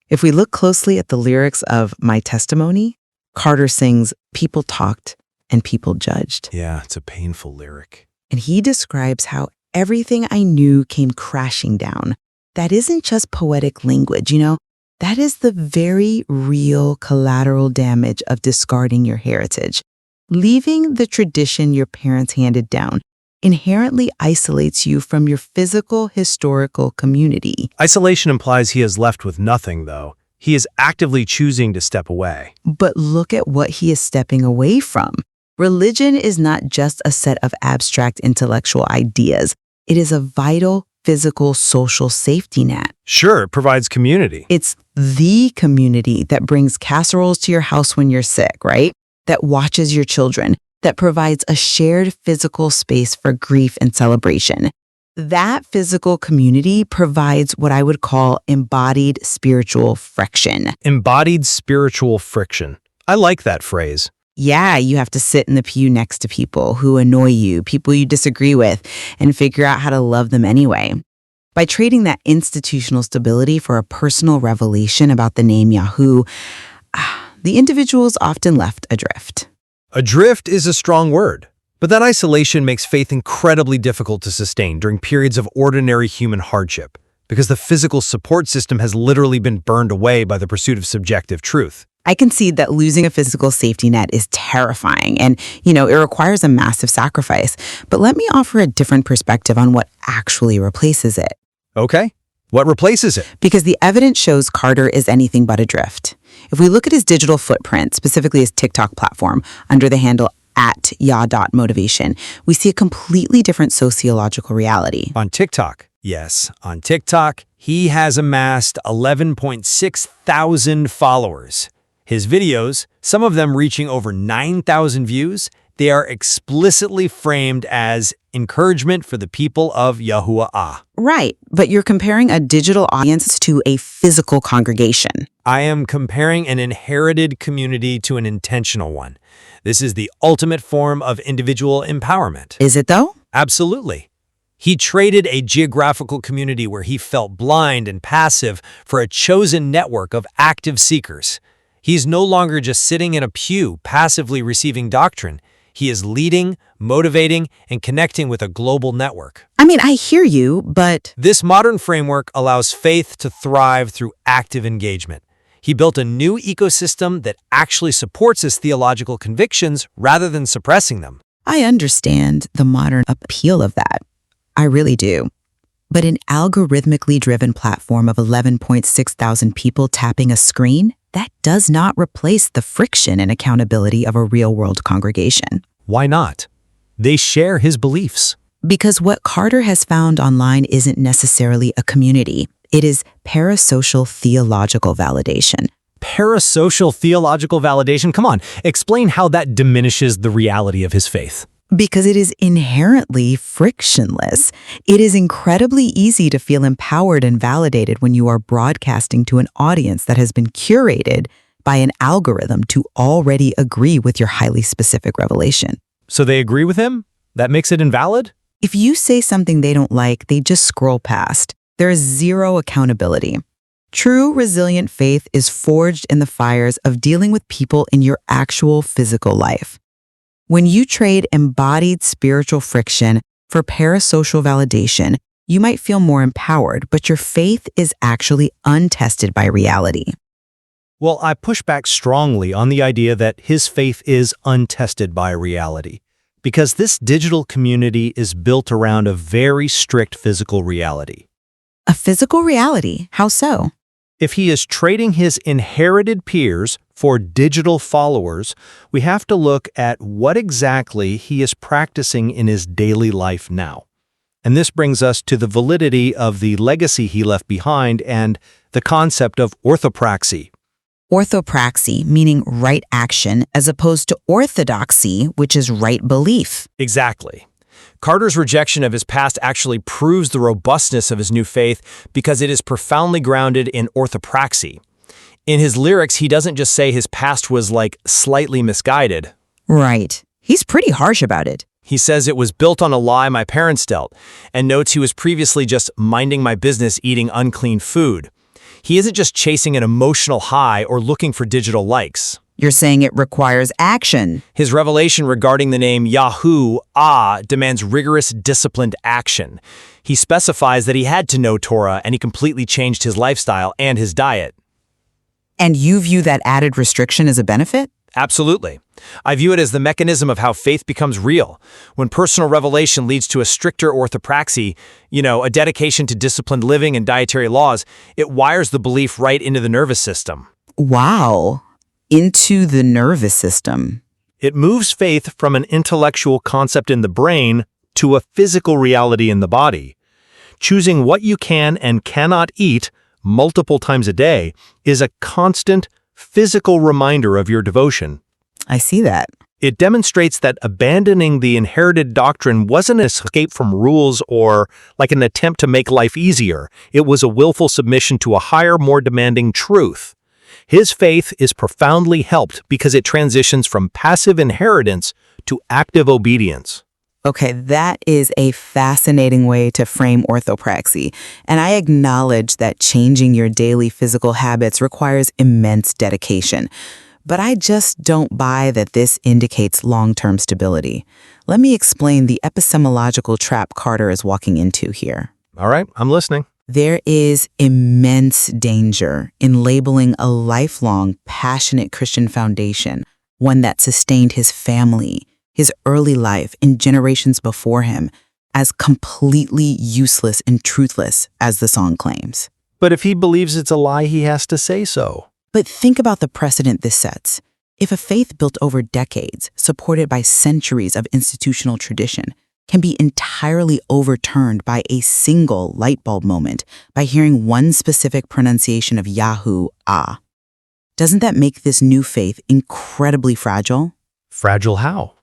If we look closely at the lyrics of My Testimony, Carter sings, "People talked and people judged."
Yeah, it's a painful lyric.
And he describes how everything I knew came crashing down. That isn't just poetic language, you know? That is the very real collateral damage of discarding your heritage. Leaving the tradition your parents handed down inherently isolates you from your physical, historical community.
Isolation implies he is left with nothing, though. He is actively choosing to step away.
But look at what he is stepping away from. Religion is not just a set of abstract intellectual ideas. It is a vital, physical, social safety net.
Sure, it provides community.
It's the community that brings casseroles to your house when you're sick, right? That watches your children, that provides a shared physical space for grief and celebration. That physical community provides what I would call embodied spiritual friction.
Embodied spiritual friction. I like that phrase.
Yeah, you have to sit in the pew next to people who annoy you, people you disagree with, and figure out how to love them anyway. By trading that institutional stability for a personal revelation about the name Yahoo, the individual is often left adrift.
Adrift is a strong word, but that isolation makes faith incredibly difficult to sustain during periods of ordinary human hardship, because the physical support system has literally been burned away by the pursuit of subjective truth.
I concede that losing a physical safety net is terrifying and, it requires a massive sacrifice. But let me offer a different perspective on what actually replaces it.
Okay. What replaces it?
Because the evidence shows Carter is anything but adrift. If we look at his digital footprint, specifically his TikTok platform, under the handle @yah.motivation, we see a completely different sociological reality.
On TikTok, Yes, on TikTok, he has amassed 11.6 thousand followers. His videos, some of them reaching over 9,000 views, they are explicitly framed as encouragement for the people of Yahua.
Right, but you're comparing a digital audience to a physical congregation.
I am comparing an inherited community to an intentional one. This is the ultimate form of individual empowerment.
Is it though?
Absolutely. He traded a geographical community where he felt blind and passive for a chosen network of active seekers. He's no longer just sitting in a pew, passively receiving doctrine. He is leading, motivating, and connecting with a global network.
I mean, I hear you, but...
This modern framework allows faith to thrive through active engagement. He built a new ecosystem that actually supports his theological convictions rather than suppressing them.
I understand the modern appeal of that. I really do. But an algorithmically driven platform of 11.6 thousand people tapping a screen, that does not replace the friction and accountability of a real-world congregation.
Why not? They share his beliefs.
Because what Carter has found online isn't necessarily a community. It is parasocial theological validation.
Parasocial theological validation? Come on, explain how that diminishes the reality of his faith.
Because it is inherently frictionless. It is incredibly easy to feel empowered and validated when you are broadcasting to an audience that has been curated by an algorithm to already agree with your highly specific revelation.
So they agree with him? That makes it invalid?
If you say something they don't like, they just scroll past. There is zero accountability. True resilient faith is forged in the fires of dealing with people in your actual physical life. When you trade embodied spiritual friction for parasocial validation, you might feel more empowered, but your faith is actually untested by reality.
Well, I push back strongly on the idea that his faith is untested by reality, because this digital community is built around a very strict physical reality.
A physical reality? How so?
If he is trading his inherited peers for digital followers, we have to look at what exactly he is practicing in his daily life now. And this brings us to the validity of the legacy he left behind and the concept of orthopraxy.
Orthopraxy, meaning right action, as opposed to orthodoxy, which is right belief.
Exactly. Carter's rejection of his past actually proves the robustness of his new faith because it is profoundly grounded in orthopraxy. In his lyrics, he doesn't just say his past was like slightly misguided.
Right. He's pretty harsh about it.
He says it was built on a lie my parents dealt, and notes he was previously just minding my business eating unclean food. He isn't just chasing an emotional high or looking for digital likes.
You're saying it requires action.
His revelation regarding the name Yahua demands rigorous, disciplined action. He specifies that he had to know Torah and he completely changed his lifestyle and his diet.
And you view that added restriction as a benefit?
Absolutely. I view it as the mechanism of how faith becomes real. When personal revelation leads to a stricter orthopraxy, a dedication to disciplined living and dietary laws, it wires the belief right into the nervous system.
Wow. Into the nervous system.
It moves faith from an intellectual concept in the brain to a physical reality in the body. Choosing what you can and cannot eat multiple times a day is a constant physical reminder of your devotion.
I see that.
It demonstrates that abandoning the inherited doctrine wasn't an escape from rules or like an attempt to make life easier. It was a willful submission to a higher, more demanding truth. His faith is profoundly helped because it transitions from passive inheritance to active obedience.
Okay, that is a fascinating way to frame orthopraxy, and I acknowledge that changing your daily physical habits requires immense dedication. But I just don't buy that this indicates long-term stability. Let me explain the epistemological trap Carter is walking into here.
All right, I'm listening.
There is immense danger in labeling a lifelong, passionate Christian foundation, one that sustained his family, his early life, and generations before him, as completely useless and truthless as the song claims.
But if he believes it's a lie, he has to say so.
But think about the precedent this sets. If a faith built over decades, supported by centuries of institutional tradition, can be entirely overturned by a single light bulb moment, by hearing one specific pronunciation of Yahua. Doesn't that make this new faith incredibly fragile?
Fragile how?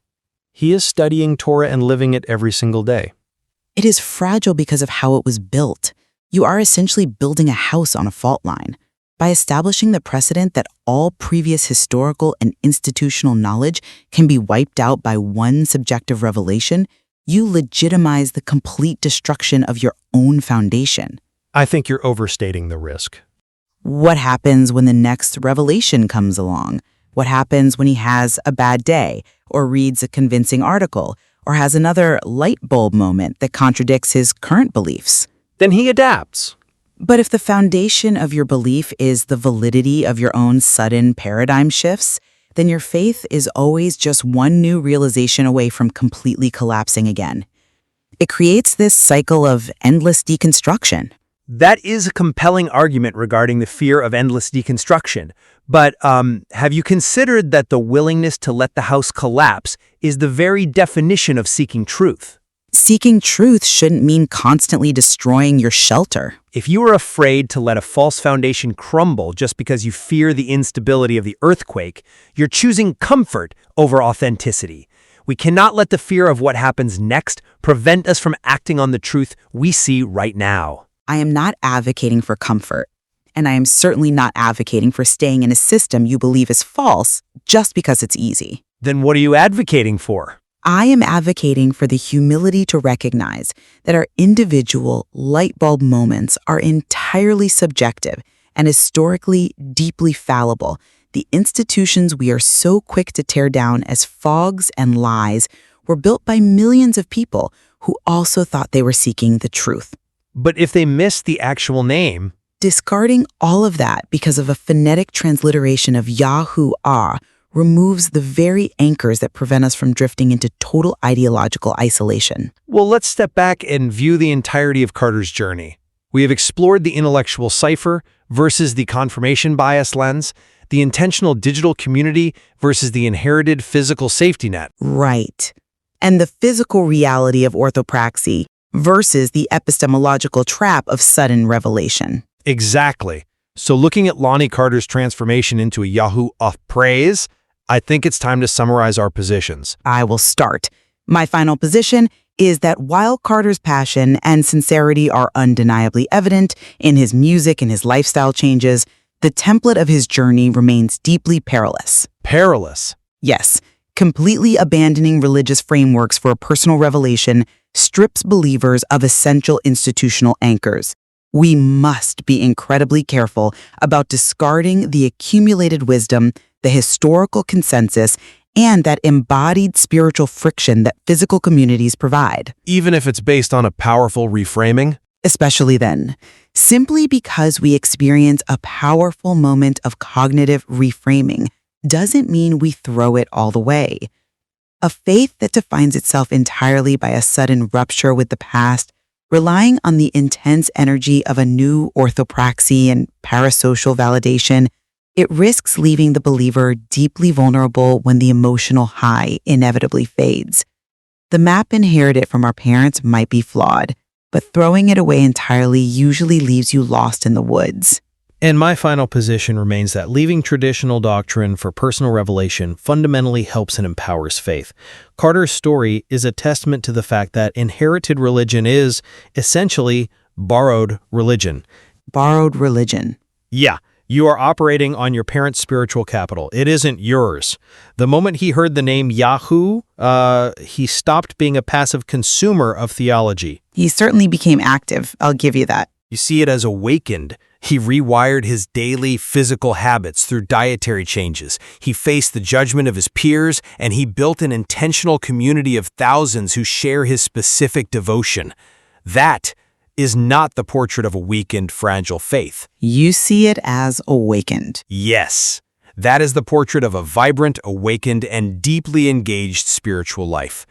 He is studying Torah and living it every single day.
It is fragile because of how it was built. You are essentially building a house on a fault line. By establishing the precedent that all previous historical and institutional knowledge can be wiped out by one subjective revelation, you legitimize the complete destruction of your own foundation.
I think you're overstating the risk.
What happens when the next revelation comes along? What happens when he has a bad day, or reads a convincing article, or has another light bulb moment that contradicts his current beliefs?
Then he adapts.
But if the foundation of your belief is the validity of your own sudden paradigm shifts, then your faith is always just one new realization away from completely collapsing again. It creates this cycle of endless deconstruction.
That is a compelling argument regarding the fear of endless deconstruction. But have you considered that the willingness to let the house collapse is the very definition of seeking truth?
Seeking truth shouldn't mean constantly destroying your shelter.
If you are afraid to let a false foundation crumble just because you fear the instability of the earthquake, you're choosing comfort over authenticity. We cannot let the fear of what happens next prevent us from acting on the truth we see right now.
I am not advocating for comfort, and I am certainly not advocating for staying in a system you believe is false just because it's easy.
Then what are you advocating for?
I am advocating for the humility to recognize that our individual light bulb moments are entirely subjective and historically deeply fallible. The institutions we are so quick to tear down as fogs and lies were built by millions of people who also thought they were seeking the truth.
But if they miss the actual name...
Discarding all of that because of a phonetic transliteration of Yahua removes the very anchors that prevent us from drifting into total ideological isolation.
Well, let's step back and view the entirety of Carter's journey. We have explored the intellectual cipher versus the confirmation bias lens, the intentional digital community versus the inherited physical safety net.
Right. And the physical reality of orthopraxy versus the epistemological trap of sudden revelation.
Exactly. So looking at Lonnie Carter's transformation into a Yahoo of praise, I think it's time to summarize our positions.
I will start. My final position is that while Carter's passion and sincerity are undeniably evident in his music and his lifestyle changes, the template of his journey remains deeply perilous.
Perilous?
Yes. Completely abandoning religious frameworks for a personal revelation strips believers of essential institutional anchors. We must be incredibly careful about discarding the accumulated wisdom, the historical consensus, and that embodied spiritual friction that physical communities provide.
Even if it's based on a powerful reframing?
Especially then. Simply because we experience a powerful moment of cognitive reframing doesn't mean we throw it all the way. A faith that defines itself entirely by a sudden rupture with the past, relying on the intense energy of a new orthopraxy and parasocial validation, it risks leaving the believer deeply vulnerable when the emotional high inevitably fades. The map inherited from our parents might be flawed, but throwing it away entirely usually leaves you lost in the woods.
And my final position remains that leaving traditional doctrine for personal revelation fundamentally helps and empowers faith. Carter's story is a testament to the fact that inherited religion is essentially borrowed religion.
Borrowed religion.
Yeah. You are operating on your parents' spiritual capital. It isn't yours. The moment he heard the name Yahoo, he stopped being a passive consumer of theology.
He certainly became active, I'll give you that.
You see it as awakened. He rewired his daily physical habits through dietary changes. He faced the judgment of his peers, and he built an intentional community of thousands who share his specific devotion. That is not the portrait of a weakened, fragile faith.
You see it as awakened.
Yes, that is the portrait of a vibrant, awakened, and deeply engaged spiritual life.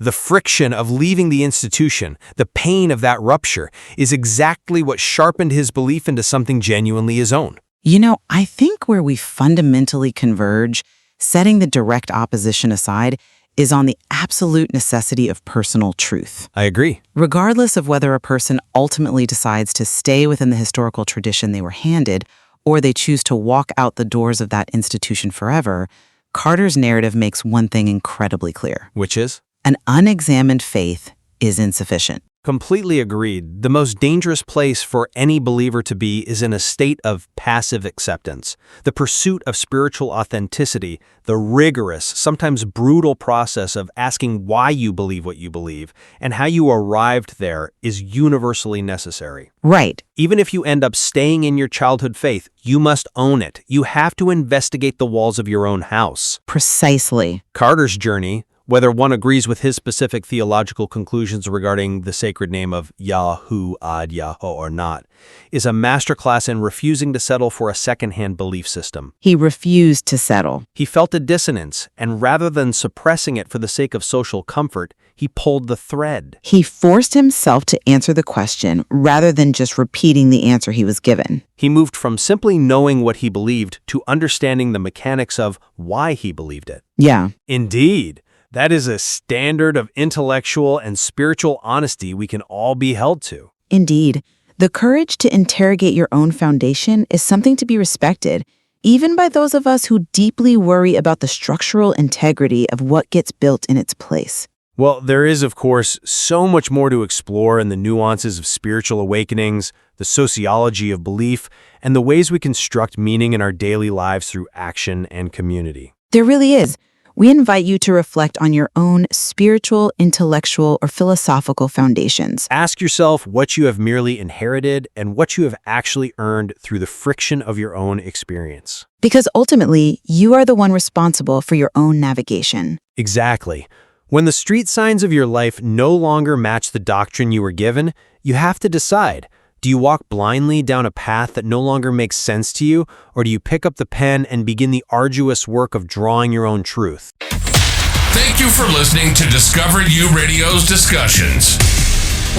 The friction of leaving the institution, the pain of that rupture, is exactly what sharpened his belief into something genuinely his own.
You know, I think where we fundamentally converge, setting the direct opposition aside, is on the absolute necessity of personal truth.
I agree.
Regardless of whether a person ultimately decides to stay within the historical tradition they were handed, or they choose to walk out the doors of that institution forever, Carter's narrative makes one thing incredibly clear.
Which is?
An unexamined faith is insufficient.
Completely agreed. The most dangerous place for any believer to be is in a state of passive acceptance. The pursuit of spiritual authenticity, the rigorous, sometimes brutal process of asking why you believe what you believe and how you arrived there is universally necessary.
Right.
Even if you end up staying in your childhood faith, you must own it. You have to investigate the walls of your own house.
Precisely.
Carter's journey, whether one agrees with his specific theological conclusions regarding the sacred name of Yahua or not, is a masterclass in refusing to settle for a second-hand belief system.
He refused to settle.
He felt a dissonance, and rather than suppressing it for the sake of social comfort, he pulled the thread.
He forced himself to answer the question rather than just repeating the answer he was given.
He moved from simply knowing what he believed to understanding the mechanics of why he believed it.
Yeah.
Indeed. That is a standard of intellectual and spiritual honesty we can all be held to.
Indeed. The courage to interrogate your own foundation is something to be respected, even by those of us who deeply worry about the structural integrity of what gets built in its place.
Well, there is, of course, so much more to explore in the nuances of spiritual awakenings, the sociology of belief, and the ways we construct meaning in our daily lives through action and community.
There really is. We invite you to reflect on your own spiritual, intellectual, or philosophical foundations.
Ask yourself what you have merely inherited and what you have actually earned through the friction of your own experience.
Because ultimately, you are the one responsible for your own navigation.
Exactly. When the street signs of your life no longer match the doctrine you were given, you have to decide. Do you walk blindly down a path that no longer makes sense to you, or do you pick up the pen and begin the arduous work of drawing your own truth?
Thank you for listening to Discover You Radio's discussions.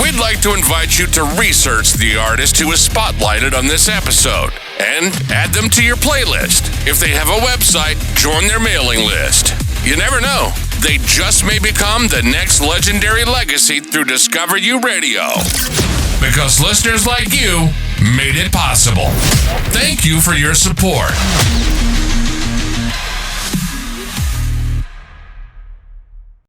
We'd like to invite you to research the artist who was spotlighted on this episode and add them to your playlist. If they have a website, join their mailing list. You never know. They just may become the next legendary legacy through Discover You Radio. Because listeners like you made it possible. Thank you for your support.